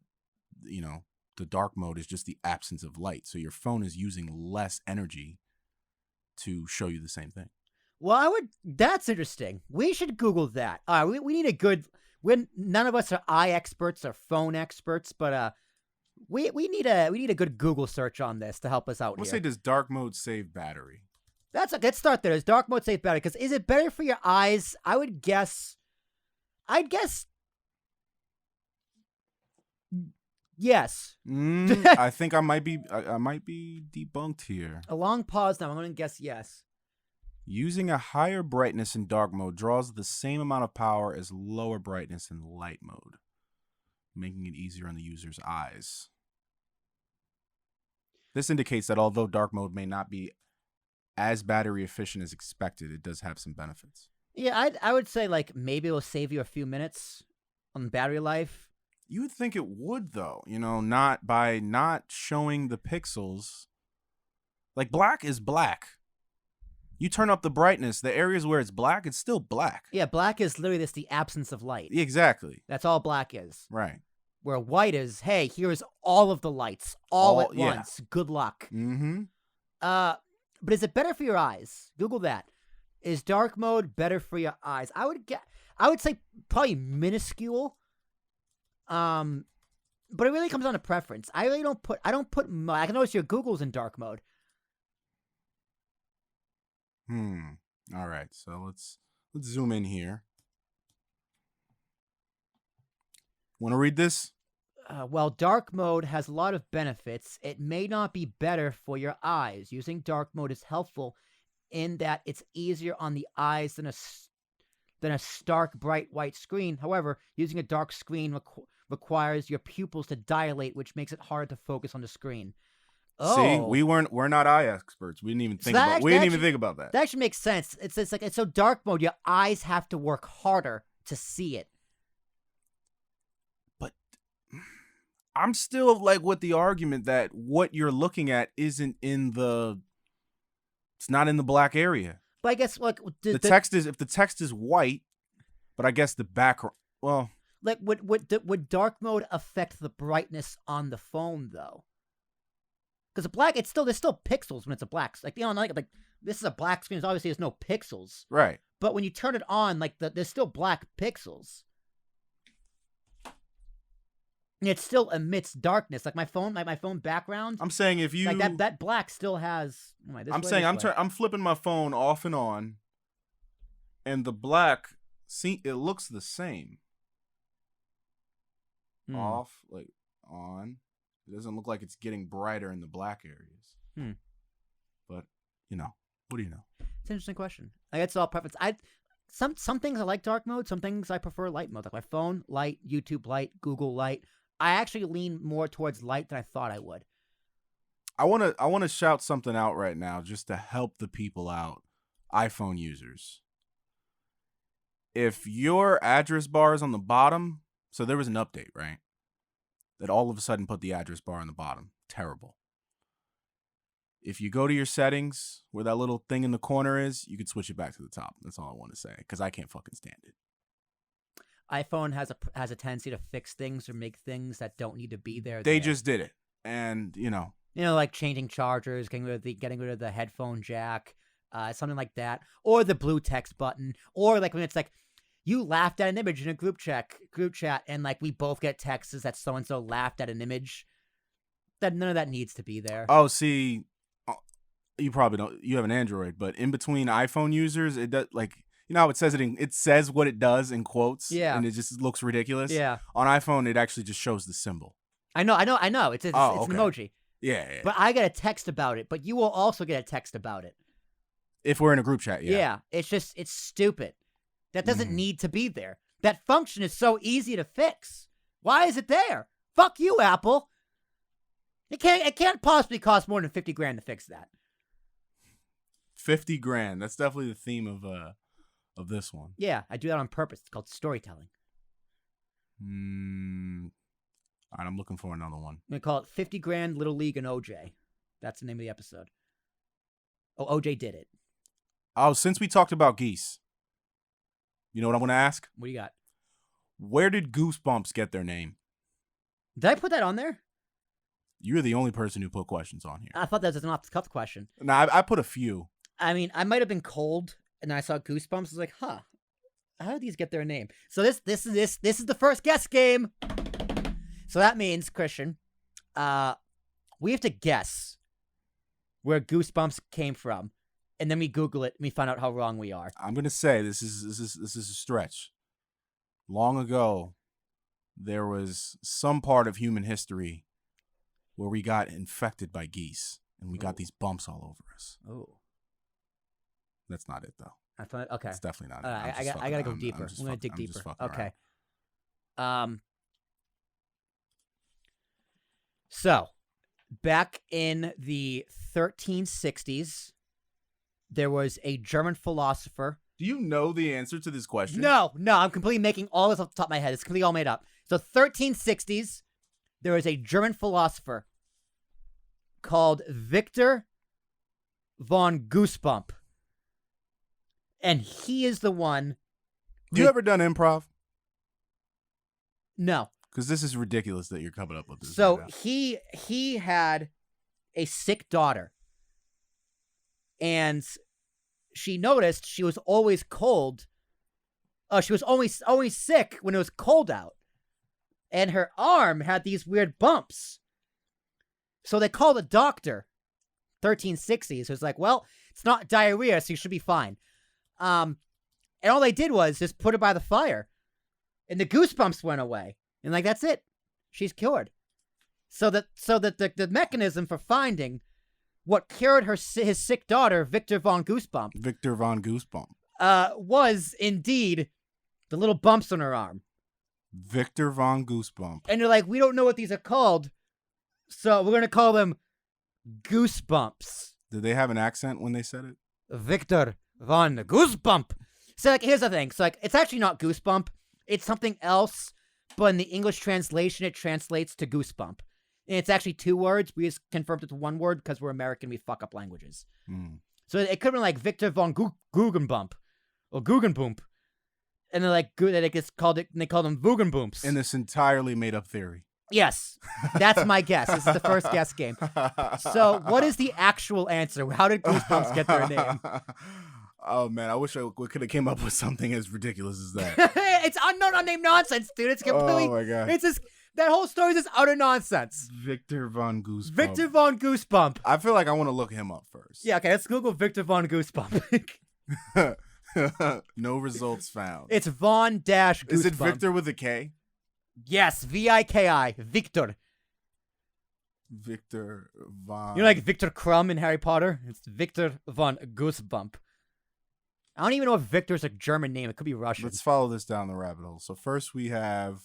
the dark mode is just the absence of light. So your phone is using less energy to show you the same thing. Well, that's interesting. We should Google that. We need a good, none of us are eye experts or phone experts, but we need a good Google search on this to help us out. Let's say, does dark mode save battery? Let's start there. Does dark mode save battery? Because is it better for your eyes? I'd guess yes. I think I might be debunked here. A long pause now. I'm going to guess yes. Using a higher brightness in dark mode draws the same amount of power as lower brightness in light mode, making it easier on the user's eyes. This indicates that although dark mode may not be as battery efficient as expected, it does have some benefits. Yeah, I would say maybe it'll save you a few minutes on battery life. You would think it would, though. Not by not showing the pixels. Like, black is black. You turn up the brightness, the areas where it's black, it's still black. Yeah, black is literally just the absence of light. Exactly. That's all black is. Right. Where white is, hey, here's all of the lights, all at once. Good luck. Mm-hmm. But is it better for your eyes? Google that. Is dark mode better for your eyes? I would say probably minuscule. But it really comes down to preference. I don't put I can notice your Google's in dark mode. All right. So let's zoom in here. Want to read this? While dark mode has a lot of benefits, it may not be better for your eyes. Using dark mode is helpful in that it's easier on the eyes than a stark, bright white screen. However, using a dark screen requires your pupils to dilate, which makes it hard to focus on the screen. Oh. See, we're not eye experts. We didn't even think about that. That actually makes sense. It's so dark mode, your eyes have to work harder to see it. But I'm still with the argument that what you're looking at it's not in the black area. But I guess the text is, if the text is white, but I guess the background, well, would dark mode affect the brightness on the phone though? Because there's still pixels when it's a black. This is a black screen. So obviously, there's no pixels. Right. But when you turn it on, there's still black pixels. And it still emits darkness. My phone background. I'm saying if you that black still has. I'm flipping my phone off and on, and the black, it looks the same. Off, on. It doesn't look like it's getting brighter in the black areas. But, what do you know? It's an interesting question. It's all preference. some things I like dark mode. Some things I prefer light mode. Like my phone, light. YouTube, light. Google, light. I actually lean more towards light than I thought I would. I want to shout something out right now just to help the people out, iPhone users. If your address bar is on the bottom, so there was an update, right? That all of a sudden put the address bar on the bottom. Terrible. If you go to your settings where that little thing in the corner is, you can switch it back to the top. That's all I want to say, because I can't fucking stand it. iPhone has a tendency to fix things or make things that don't need to be there. They just did it, and like changing chargers, getting rid of the headphone jack, something like that, or the blue text button, or like when it's like you laughed at an image in a group chat, and like we both get texts that so and so laughed at an image. That none of that needs to be there. Oh, see, you probably don't. You have an Android, but in between iPhone users, it does like. How it says it says what it does in quotes, yeah, and it just looks ridiculous. Yeah. On iPhone, it actually just shows the symbol. I know. It's okay. an emoji. Yeah. But I get a text about it. But you will also get a text about it. If we're in a group chat, yeah. Yeah. It's stupid. That doesn't need to be there. That function is so easy to fix. Why is it there? Fuck you, Apple. It can't possibly cost more than $50,000 to fix that. $50,000. That's definitely the theme of this one. Yeah, I do that on purpose. It's called storytelling. All right, I'm looking for another one. I'm going to call it $50,000 Little League and OJ. That's the name of the episode. Oh, OJ did it. Oh, since we talked about geese, you know what I'm going to ask? What do you got? Where did Goosebumps get their name? Did I put that on there? You're the only person who put questions on here. I thought that was an off-the-cuff question. No, I put a few. I mean, I might have been cold, and then I saw Goosebumps. I was like, huh, how did these get their name? So this is the first guess game. So that means, Christian, we have to guess where Goosebumps came from, and then we Google it and we find out how wrong we are. I'm gonna say this is a stretch. Long ago, there was some part of human history where we got infected by geese, and we got these bumps all over us. Oh. That's not it, though. I thought, okay. It's definitely not it. I gotta go deeper. I'm gonna dig deeper. Okay. So, back in the 1360s, there was a German philosopher. Do you know the answer to this question? No, I'm completely making all this off the top of my head. It's completely all made up. So, 1360s, there was a German philosopher called Victor von Goosebump. And he is the one. You ever done improv? No. Because this is ridiculous that you're coming up with this. So he had a sick daughter. And she noticed she was always cold. She was always sick when it was cold out. And her arm had these weird bumps. So they called a doctor. 1360s. So it's like, well, it's not diarrhea, so you should be fine. And all they did was just put her by the fire, and the goosebumps went away, and like that's it, she's cured. So that the mechanism for finding what cured his sick daughter, Victor von Goosebump, was indeed the little bumps on her arm. Victor von Goosebump. And they're like, we don't know what these are called, so we're gonna call them Goosebumps. Did they have an accent when they said it? Victor von Goosebump. So, like, here's the thing. So, like, it's actually not Goosebump. It's something else, but in the English translation, it translates to Goosebump. And it's actually two words. We just confirmed it's one word because we're American. We fuck up languages. So, it could have been, like, Victor von Guggenbump or Guggenbump. And they're like, they called them Guggenbumps. In this entirely made-up theory. Yes. That's my guess. This is the first guess game. So, what is the actual answer? How did Goosebumps get their name? Oh, man, I wish we could have came up with something as ridiculous as that. It's unknown, unnamed nonsense, dude. It's completely... Oh, my God. It's just... That whole story is just utter nonsense. Victor von Goosebump. Victor von Goosebump. I feel like I want to look him up first. Yeah, okay, let's Google Victor von Goosebump. No results found. It's Von-Goosebump. Is it Victor with a K? Yes, V-I-K-I. Victor. Victor von... You know, like Victor Crumb in Harry Potter? It's Victor von Goosebump. I don't even know if Victor's a German name. It could be Russian. Let's follow this down the rabbit hole. So first we have.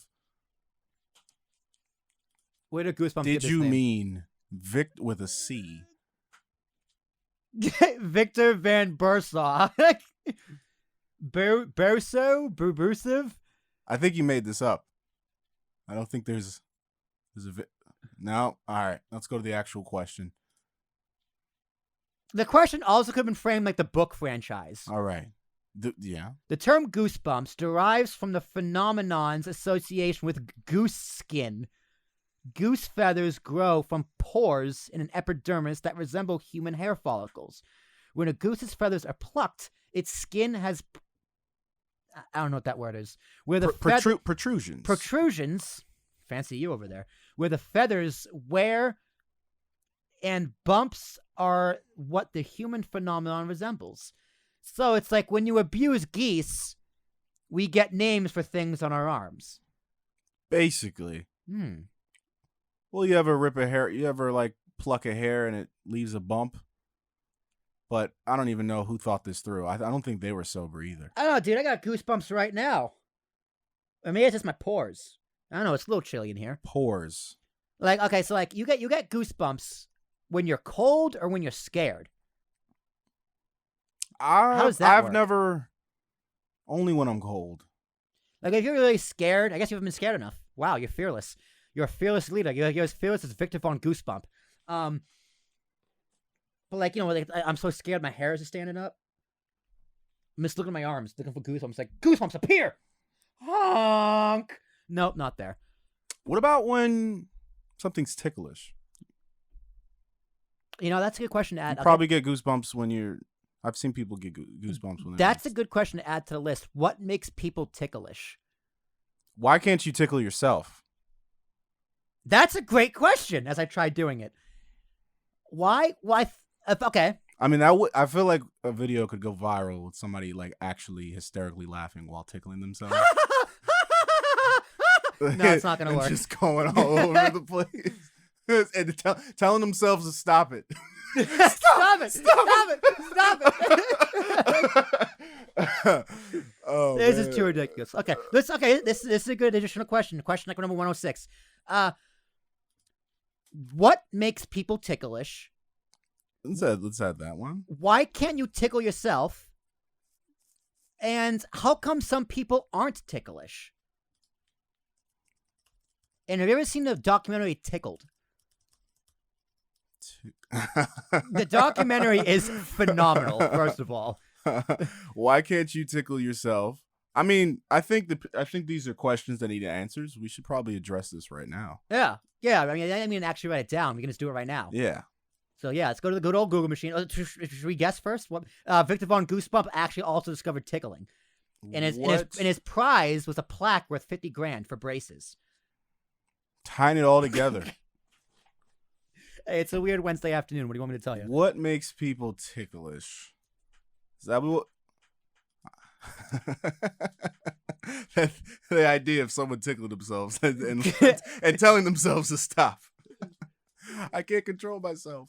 Where did Goosebumps Did get this you name? mean Vic with a C? Victor Van Bursaw. Burbusiv? I think you made this up. I don't think there's a no. All right, let's go to the actual question. The question also could have been framed like the book franchise. All right. Yeah. The term goosebumps derives from the phenomenon's association with goose skin. Goose feathers grow from pores in an epidermis that resemble human hair follicles. When a goose's feathers are plucked, its skin has... I don't know what that word is. Where the protrusions. Protrusions, fancy you over there, where the feathers wear and bumps are what the human phenomenon resembles. So it's like when you abuse geese, we get names for things on our arms. Basically. Well, you ever rip a hair? You ever like pluck a hair and it leaves a bump? But I don't even know who thought this through. I don't think they were sober either. I don't know, dude. I got goosebumps right now. I mean, it's just my pores. I don't know. It's a little chilly in here. Pores. Like, okay, so like you get goosebumps when you're cold or when you're scared. How does that work? I've never. Only when I'm cold. Like, if you're really scared, I guess you haven't been scared enough. Wow, you're fearless. You're a fearless leader. You're as fearless as Victor Von Goosebump. But like, you know, like, I'm so scared my hair is standing up. I'm just looking at my arms, looking for goosebumps. Like, goosebumps appear! Honk! Nope, not there. What about when something's ticklish? You know, that's a good question to add. You probably get goosebumps when you're... I've seen people get goosebumps when they're... That's a good question to add to the list. What makes people ticklish? Why can't you tickle yourself? That's a great question, as I tried doing it. Why? Okay. I mean, I feel like a video could go viral with somebody like actually hysterically laughing while tickling themselves. No, it's not gonna work. Just going all over the place and telling themselves to stop it. Stop it! Oh, this is too ridiculous. Okay, this is a good additional question. Question number 106. What makes people ticklish? Let's add that one. Why can't you tickle yourself? And how come some people aren't ticklish? And have you ever seen the documentary Tickled? The documentary is phenomenal, first of all. Why can't you tickle yourself? I mean, I think these are questions that need answers. We should probably address this right now. Yeah. I mean, actually write it down. We can just do it right now. Yeah. So yeah, let's go to the good old Google machine. Should we guess first? What Victor Von Goosebump actually also discovered tickling, and his prize was a plaque worth $50,000 for braces. Tying it all together. Hey, it's a weird Wednesday afternoon. What do you want me to tell you? What makes people ticklish? Is that what? The idea of someone tickling themselves and telling themselves to stop. I can't control myself.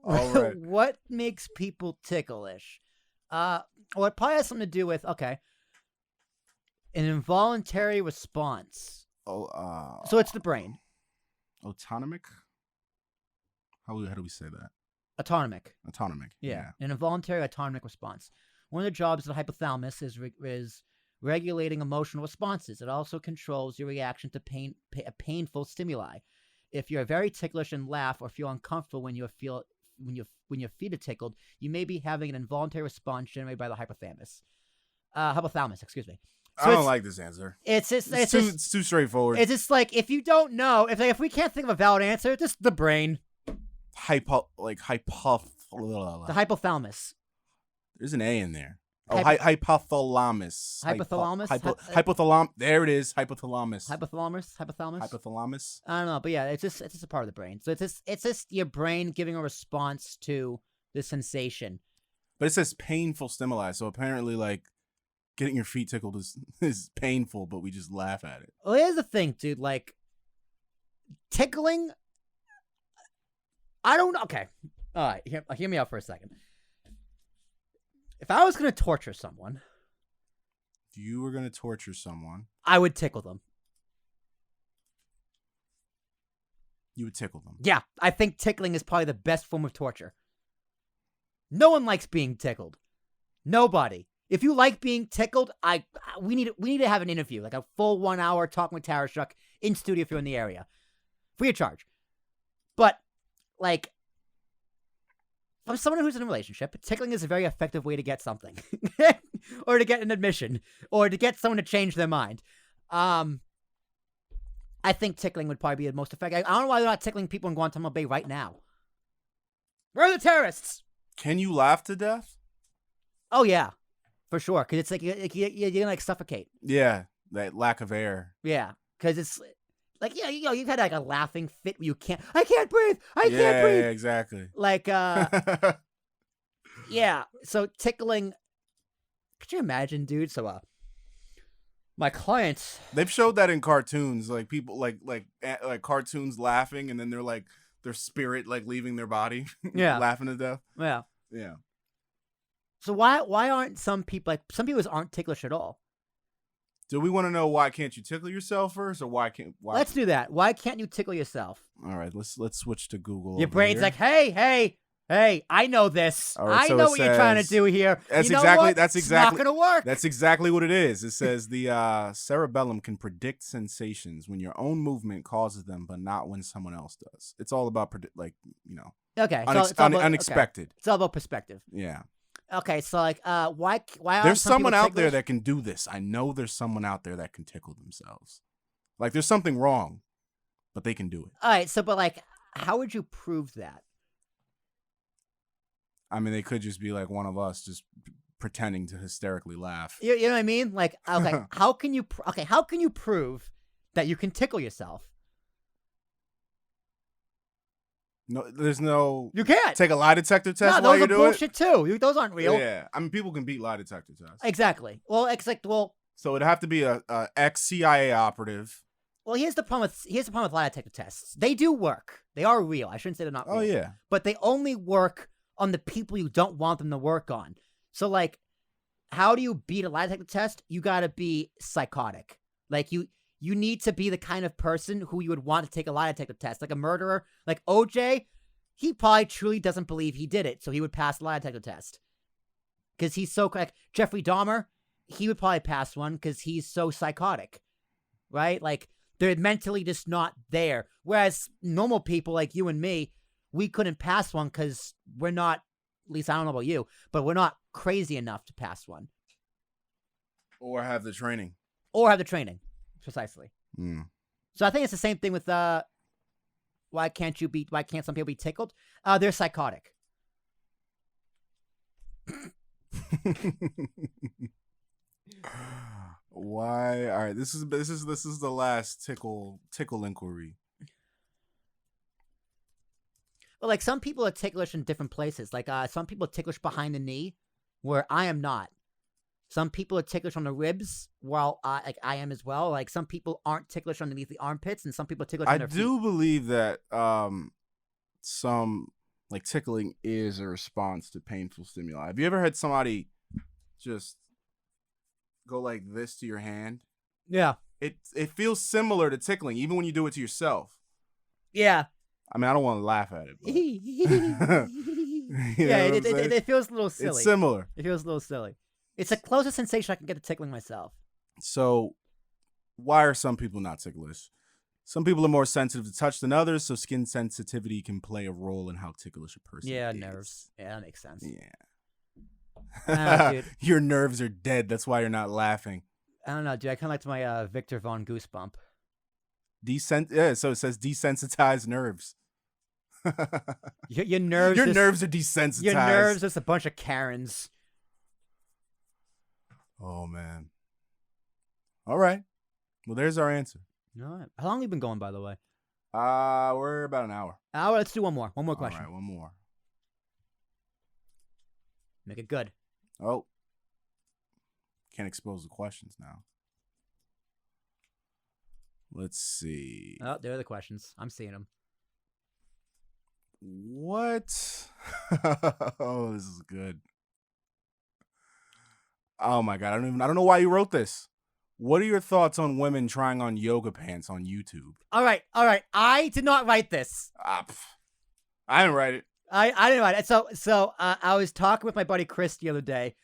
All right. What makes people ticklish? Well, it probably has something to do with an involuntary response. So it's the brain. Autonomic. How do we say that? Autonomic. Yeah. An involuntary autonomic response. One of the jobs of the hypothalamus is regulating emotional responses. It also controls your reaction to painful stimuli. If you're very ticklish and laugh or feel uncomfortable when your feet are tickled, you may be having an involuntary response generated by the hypothalamus. Excuse me. So I don't like this answer. It's too straightforward. It's just like, if you don't know, if we can't think of a valid answer, just the brain. The hypothalamus. There's an A in there. Hypothalamus. Hypothalamus. There it is. Hypothalamus. Hypothalamus. I don't know, but yeah, it's just a part of the brain. So it's just your brain giving a response to the sensation. But it says painful stimuli, so apparently, like, getting your feet tickled is painful, but we just laugh at it. Well, here's the thing, dude. Like, tickling. I don't know. Okay. All right. Hear me out for a second. If I was going to torture someone, If you were going to torture someone, I would tickle them. you would tickle them. Yeah, I think tickling is probably the best form of torture. No one likes being tickled. Nobody. If you like being tickled, we need to have an interview, like a full 1 hour talking with Tarashuk in studio if you're in the area, free of charge. But like, from someone who's in a relationship, tickling is a very effective way to get something, or to get an admission, or to get someone to change their mind. I think tickling would probably be the most effective. I don't know why they're not tickling people in Guantanamo Bay right now. Where are the terrorists? Can you laugh to death? Oh yeah, for sure. Because it's like you're gonna like suffocate. Yeah, that lack of air. Yeah, because it's like you've had like a laughing fit where I can't breathe. I can't breathe. Yeah, exactly. Like yeah. So tickling. Could you imagine, dude? So my clients. They've showed that in cartoons, like people like cartoons laughing, and then they're like their spirit like leaving their body. Yeah, laughing to death. Yeah. Yeah. So why aren't some people aren't ticklish at all? Do we want to know why can't you tickle yourself first, or why? Let's do that. Why can't you tickle yourself? All right, let's switch to Google. Your brain's like, hey, I know this. Right, I know what you're trying to do here. That's you know exactly what? that's It's exactly not gonna work. That's exactly what it is. It says the cerebellum can predict sensations when your own movement causes them, but not when someone else does. It's all about Okay, unexpected. Okay. It's all about perspective. Yeah. Okay, so like, why? There's someone out there ticklish? that can do this. I know there's someone out there that can tickle themselves. Like there's something wrong, but they can do it. All right, so but like, how would you prove that? I mean, they could just be like one of us, just pretending to hysterically laugh. You know what I mean? Like, okay, how can you prove that you can tickle yourself? No, there's no. You can't Take a lie detector test No, while those you are do bullshit too. Those aren't it. real. Yeah, I mean, people can beat lie detector tests. Exactly. Well, So it'd have to be a ex-CIA operative. Well, here's the problem with lie detector tests. They do work. They are real. I shouldn't say they're not real. Oh yeah. But they only work on the people you don't want them to work on. So like, how do you beat a lie detector test? You gotta be psychotic. Like you need to be the kind of person who you would want to take a lie detector test. Like a murderer, like OJ, he probably truly doesn't believe he did it, so he would pass the lie detector test. Because he's so like Jeffrey Dahmer, he would probably pass one because he's so psychotic, right? Like they're mentally just not there. Whereas normal people like you and me, we couldn't pass one because we're not. At least I don't know about you, but we're not crazy enough to pass one. Or have the training. Precisely. Mm. So I think it's the same thing with why can't some people be tickled? They're psychotic. Why? All right, this is the last tickle inquiry. But like some people are ticklish in different places. Like some people are ticklish behind the knee, where I am not. Some people are ticklish on the ribs, while I am as well. Like some people aren't ticklish underneath the armpits, and some people are ticklish on their feet. I do believe that some like tickling is a response to painful stimuli. Have you ever had somebody just go like this to your hand? Yeah. It feels similar to tickling, even when you do it to yourself. Yeah. I mean, I don't want to laugh at it. But it feels a little silly. It's similar. It feels a little silly. It's the closest sensation I can get to tickling myself. So, why are some people not ticklish? Some people are more sensitive to touch than others, so skin sensitivity can play a role in how ticklish a person is. Nerves. Yeah, that makes sense. Yeah. Dude. Your nerves are dead. That's why you're not laughing. I don't know, dude. I kind of liked my Victor Von Goosebump. So it says desensitized nerves. Your nerves. Your nerves are desensitized. Your nerves is a bunch of Karens. Oh man. All right. Well, there's our answer. All right. How long have you been going, by the way? We're about an hour. Let's do one more. One more question. All right, one more. Make it good. Oh. Can't expose the questions now. Let's see. Oh, there are the questions. I'm seeing them. What? Oh, this is good. Oh my God. I don't know why you wrote this. What are your thoughts on women trying on yoga pants on YouTube? All right. I did not write this. I didn't write it. I didn't write it. So I was talking with my buddy Chris the other day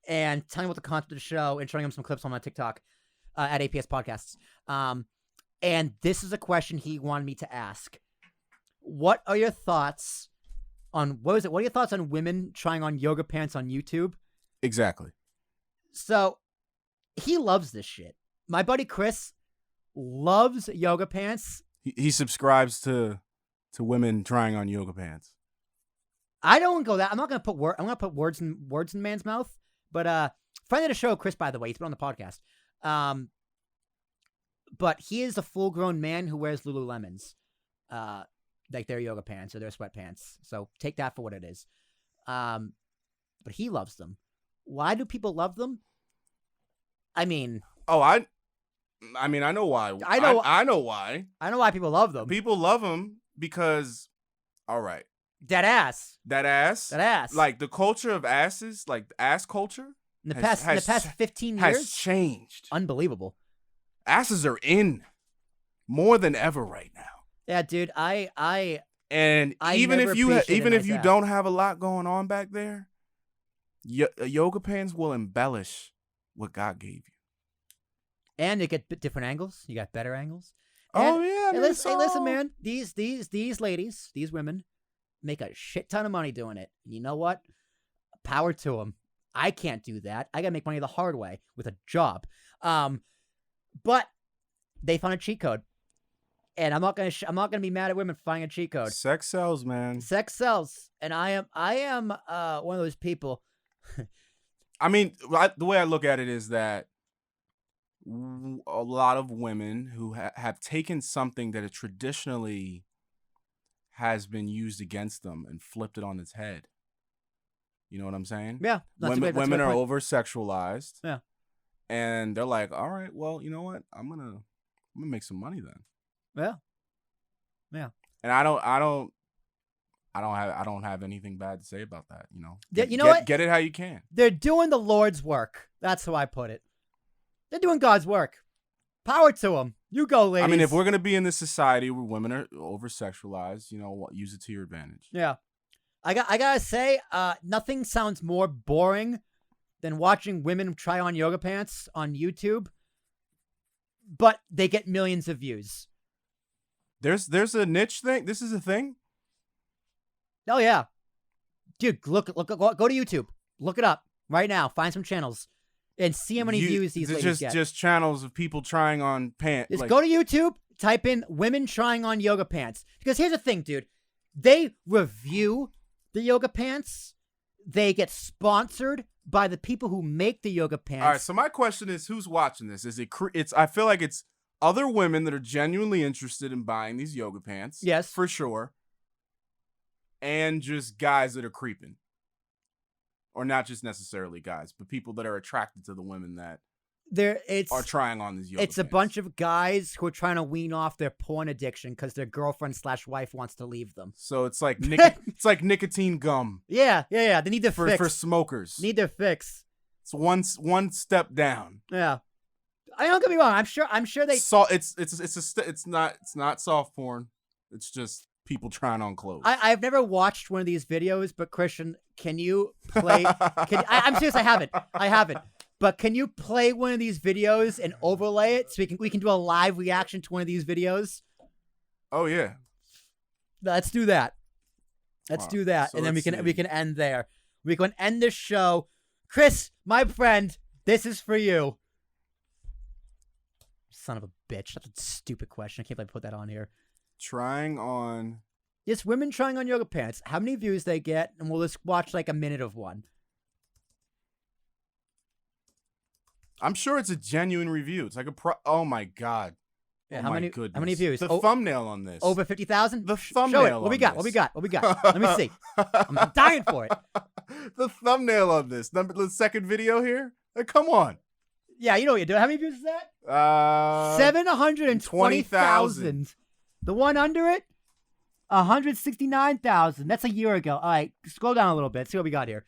and telling him about the content of the show and showing him some clips on my TikTok at APS Podcasts. And this is a question he wanted me to ask. What are your thoughts on, what are your thoughts on women trying on yoga pants on YouTube? Exactly. So he loves this shit. My buddy Chris loves yoga pants. He subscribes to women trying on yoga pants. I don't go that. I'm not gonna put words in man's mouth. But friend of the show, Chris, by the way, he's been on the podcast. But he is a full-grown man who wears Lululemons, like their yoga pants or their sweatpants. So take that for what it is. But he loves them. Why do people love them? I mean, I know why. I know why. I know why people love them. People love them because, all right. That ass. Like the culture of asses, like the ass culture. In the past 15 years. Has changed. Unbelievable. Asses are in more than ever right now. Yeah, dude. Even if you don't have a lot going on back there, yoga pants will embellish what God gave you. And you get different angles. You got better angles. Oh yeah. Hey, listen, man. These ladies, these women, make a shit ton of money doing it. You know what? Power to them. I can't do that. I gotta make money the hard way with a job. But they found a cheat code, and I'm not gonna be mad at women for finding a cheat code. Sex sells, man. Sex sells, and I am one of those people. I mean, the way I look at it is that a lot of women who have taken something that traditionally has been used against them and flipped it on its head. You know what I'm saying? Yeah. Women are over-sexualized. Yeah. And they're like, all right, well, you know what? I'm gonna make some money then. Yeah. Yeah. And I don't have anything bad to say about that, you know. Get it how you can. They're doing the Lord's work. That's how I put it. They're doing God's work. Power to them. You go, ladies. I mean, if we're going to be in this society where women are over-sexualized, you know, use it to your advantage. Yeah. I gotta say, nothing sounds more boring than watching women try on yoga pants on YouTube, but they get millions of views. There's a niche thing. This is a thing. Oh, yeah. Dude, go to YouTube. Look it up right now. Find some channels. And see how many views these ladies get. Just channels of people trying on pants. Just go to YouTube, type in women trying on yoga pants. Because here's the thing, dude. They review the yoga pants. They get sponsored by the people who make the yoga pants. All right, so my question is, who's watching this? I feel like it's other women that are genuinely interested in buying these yoga pants. Yes. For sure. And just guys that are creeping. Or not just necessarily guys, but people that are attracted to the women that are trying on these yoga pants. It's a bunch of guys who are trying to wean off their porn addiction because their girlfriend/wife wants to leave them. So it's like it's like nicotine gum. Yeah. They need their fix. For smokers. Need their fix. It's one step down. Yeah. I don't get me wrong. I'm sure they. So it's not soft porn. It's just people trying on clothes. I've never watched one of these videos, but Christian, can you play? I'm serious. I haven't. But can you play one of these videos and overlay it so we can do a live reaction to one of these videos? Oh yeah. Let's do that. Do that, so and then we can end there. We can end this show. Chris, my friend, this is for you. Son of a bitch. That's a stupid question. I can't believe I put that on here. Trying on. Yes, women trying on yoga pants. How many views they get, and we'll just watch like a minute of one. I'm sure it's a genuine review. It's like oh my god. Yeah, oh how my many? goodness. How many views? The thumbnail on this. Over 50,000. The thumbnail. Show it. What we got? Let me see. I'm dying for it. The thumbnail on this. The second video here. Come on. Yeah, you know what you're doing. How many views is that? 720,000. The one under it, 169,000. That's a year ago. All right, scroll down a little bit. See what we got here.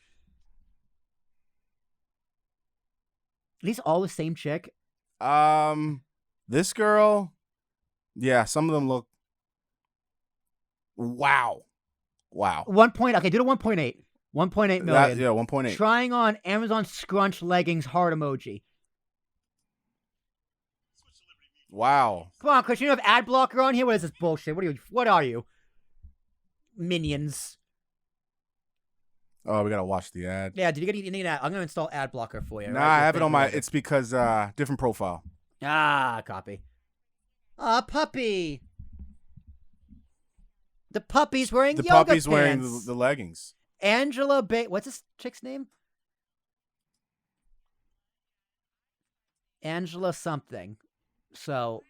these all the same chick? This girl, yeah, some of them look. Wow. 1 point. Okay, do the 1.8. 1.8 million. Yeah, 1.8. Trying on Amazon scrunch leggings heart emoji. Wow. Come on, Chris. You don't have ad blocker on here. What is this bullshit? What are you? Minions. Oh, we gotta watch the ad. Yeah, did you get anything? I'm gonna install ad blocker for you. Nah, right? I have it on my. It's because different profile. Copy. Puppy. The puppy's wearing The yoga puppy's pants. wearing the leggings. Angela what's this chick's name? Angela something. So,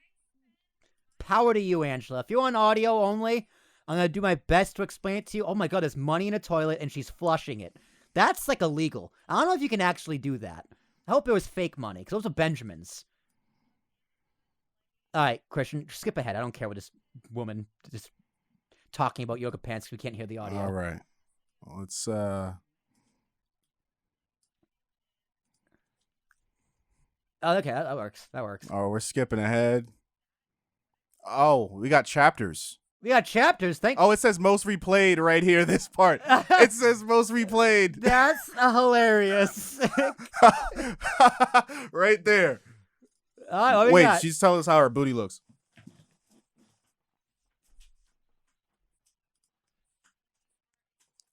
power to you, Angela. If you're on audio only, I'm going to do my best to explain it to you. Oh my God, there's money in a toilet and she's flushing it. That's like illegal. I don't know if you can actually do that. I hope it was fake money because those are Benjamins. All right, Christian, skip ahead. I don't care what this woman just talking about yoga pants. We can't hear the audio. All right. Let's Oh, okay, that works. Oh, we're skipping ahead. Oh, we got chapters. We got chapters. Oh, it says most replayed right here. This part. It says most replayed. That's hilarious. Right there. Wait, she's telling us how her booty looks.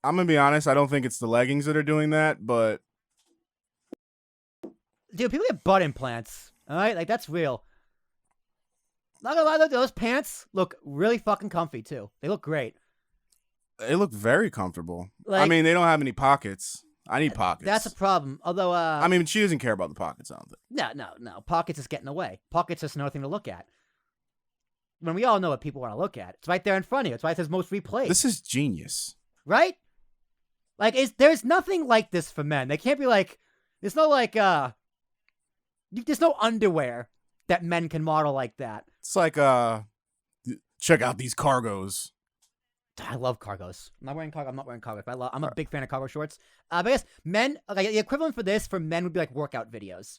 I'm gonna be honest. I don't think it's the leggings that are doing that, but dude, people get butt implants. All right, like that's real. Not gonna lie, those pants look really fucking comfy too. They look great. they look very comfortable. Like, I mean, they don't have any pockets. I need pockets. That's a problem. Although, I mean, she doesn't care about the pockets, I don't think. No. Pockets is getting away. Pockets is another thing to look at. When we all know what people want to look at. It's right there in front of you. It's why it says most replayed. This is genius. Right? Like, there's nothing like this for men. They can't be like, there's no like, there's no underwear that men can model like that. It's like, check out these cargos. I love cargos. I'm not wearing cargos. But I'm a big fan of cargo shorts. But I guess men, like the equivalent for this for men would be like workout videos.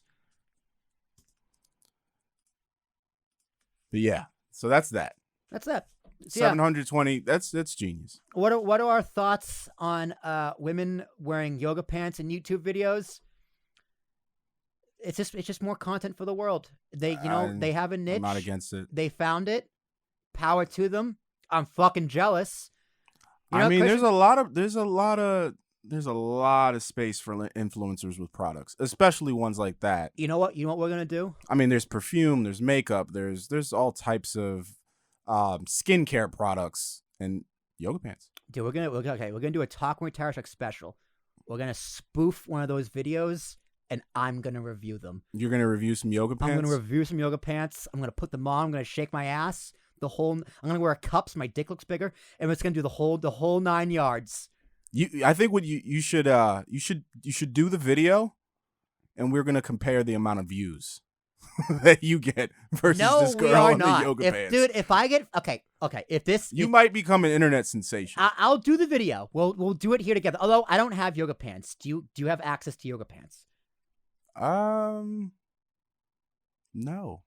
But yeah, so that's that. That's that. So 720. That's genius. What are our thoughts on women wearing yoga pants in YouTube videos? It's just more content for the world. They they have a niche. I'm not against it. They found it. Power to them. I'm fucking jealous. I mean, there's a lot of space for influencers with products, especially ones like that. You know what we're gonna do? I mean, there's perfume, there's makeup, there's all types of skincare products and yoga pants. Dude, we're gonna do a Talk with Tarashuk special. We're gonna spoof one of those videos, and I'm gonna review them. You're gonna review some yoga pants? I'm gonna review some yoga pants. I'm gonna put them on. I'm gonna shake my ass. I'm gonna wear a cup so my dick looks bigger, and it's gonna do the whole 9 yards. I think what you should do the video, and we're gonna compare the amount of views that you get versus this girl in the yoga pants. Dude, if I get you might become an internet sensation. I'll do the video. We'll do it here together. Although I don't have yoga pants. Do you have access to yoga pants? No.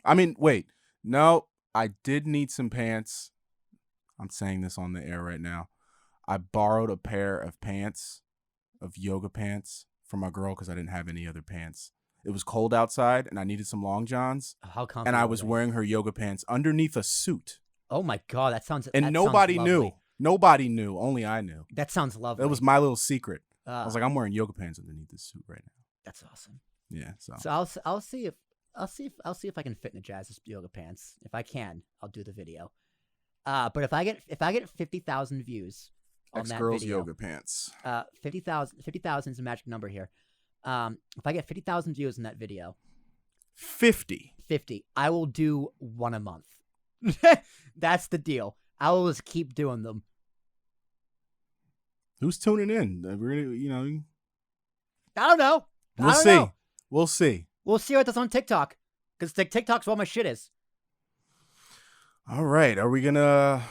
I mean, wait. No, I did need some pants. I'm saying this on the air right now. I borrowed a pair of yoga pants from my girl because I didn't have any other pants. It was cold outside and I needed some long johns. How comfortable? And I was wearing her yoga pants underneath a suit. Oh my God, that sounds. And nobody knew. Nobody knew. Only I knew. That sounds lovely. That was my little secret. I was like, I'm wearing yoga pants underneath this suit right now. That's awesome. Yeah. So I'll see if I can fit in the Jazz's yoga pants. If I can, I'll do the video. But if I get 50,000 views on that Ex-girls video, yoga pants. 50,000 is a magic number here. If I get 50,000 views in that video, 50, I will do one a month. That's the deal. I will just keep doing them. Who's tuning in? We're gonna, I don't know. We'll see. We'll see. We'll see what that's on TikTok, because TikTok's where all my shit is. All right. Are we gonna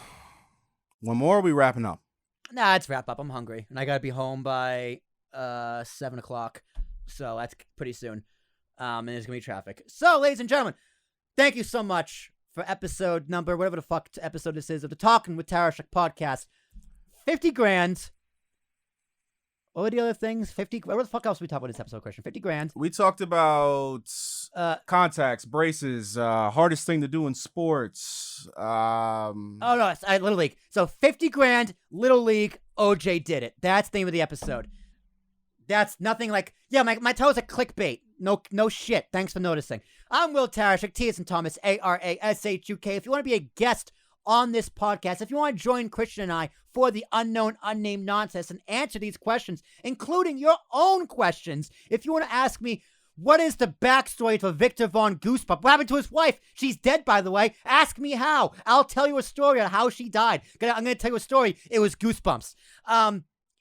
one more? Or are we wrapping up? Nah, it's wrap up. I'm hungry, and I gotta be home by 7 o'clock. So that's pretty soon. And there's going to be traffic. So, ladies and gentlemen, thank you so much for episode number, whatever the fuck episode this is, of the Talking with Tarashuk podcast. 50 grand. What were the other things? 50. What the fuck else did we talk about this episode, Christian? 50 grand. We talked about contacts, braces, hardest thing to do in sports. Oh, no, it's Little League. So 50 grand, Little League, OJ did it. That's the name of the episode. That's nothing like, yeah, my title's a clickbait. No shit. Thanks for noticing. I'm Will Tarashuk, T as in Thomas, Arashuk. If you want to be a guest on this podcast, if you want to join Christian and I for the unknown, unnamed nonsense and answer these questions, including your own questions, if you want to ask me, what is the backstory for Victor Von Goosebumps? What happened to his wife? She's dead, by the way. Ask me how. I'll tell you a story on how she died. I'm going to tell you a story. It was Goosebumps.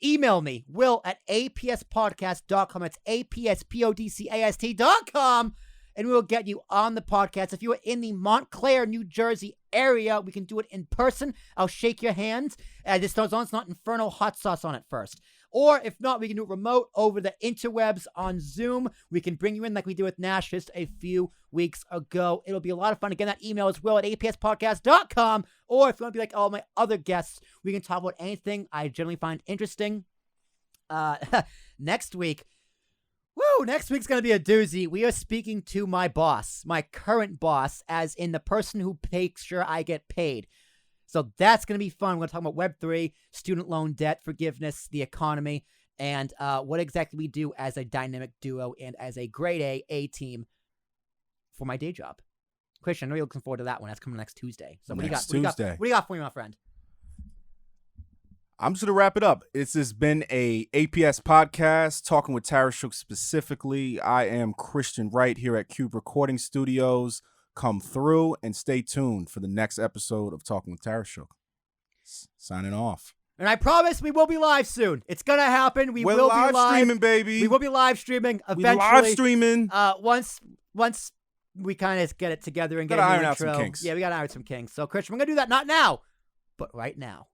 Email me, will@apspodcast.com. It's apspodcast.com. And we'll get you on the podcast. If you are in the Montclair, New Jersey area, we can do it in person. I'll shake your hands. This goes on. It's not infernal hot sauce on it first. Or if not, we can do it remote over the interwebs on Zoom. We can bring you in like we did with Nash just a few weeks ago. It'll be a lot of fun. Again, that email is will@apspodcast.com. Or if you want to be like all my other guests, we can talk about anything I generally find interesting. Next week's going to be a doozy. We are speaking to my boss, my current boss, as in the person who makes sure I get paid. So that's going to be fun. We're going to talk about Web3, student loan debt, forgiveness, the economy, and what exactly we do as a dynamic duo and as a grade A team for my day job. Christian, I know you're looking forward to that one. That's coming next Tuesday. So what do you got? What do you got for me, my friend? I'm just going to wrap it up. This has been a APS podcast, talking with Tarashuk specifically. I am Christian Wright here at Cube Recording Studios. Come through and stay tuned for the next episode of Talking with Tarashuk. Signing off. And I promise we will be live soon. It's going to happen. We're will live be live streaming, baby. We will be live streaming eventually. Live streaming. Once we kind of get it together and get iron out some kinks. Yeah, we got to iron some kinks. So, Christian, we're going to do that not now, but right now.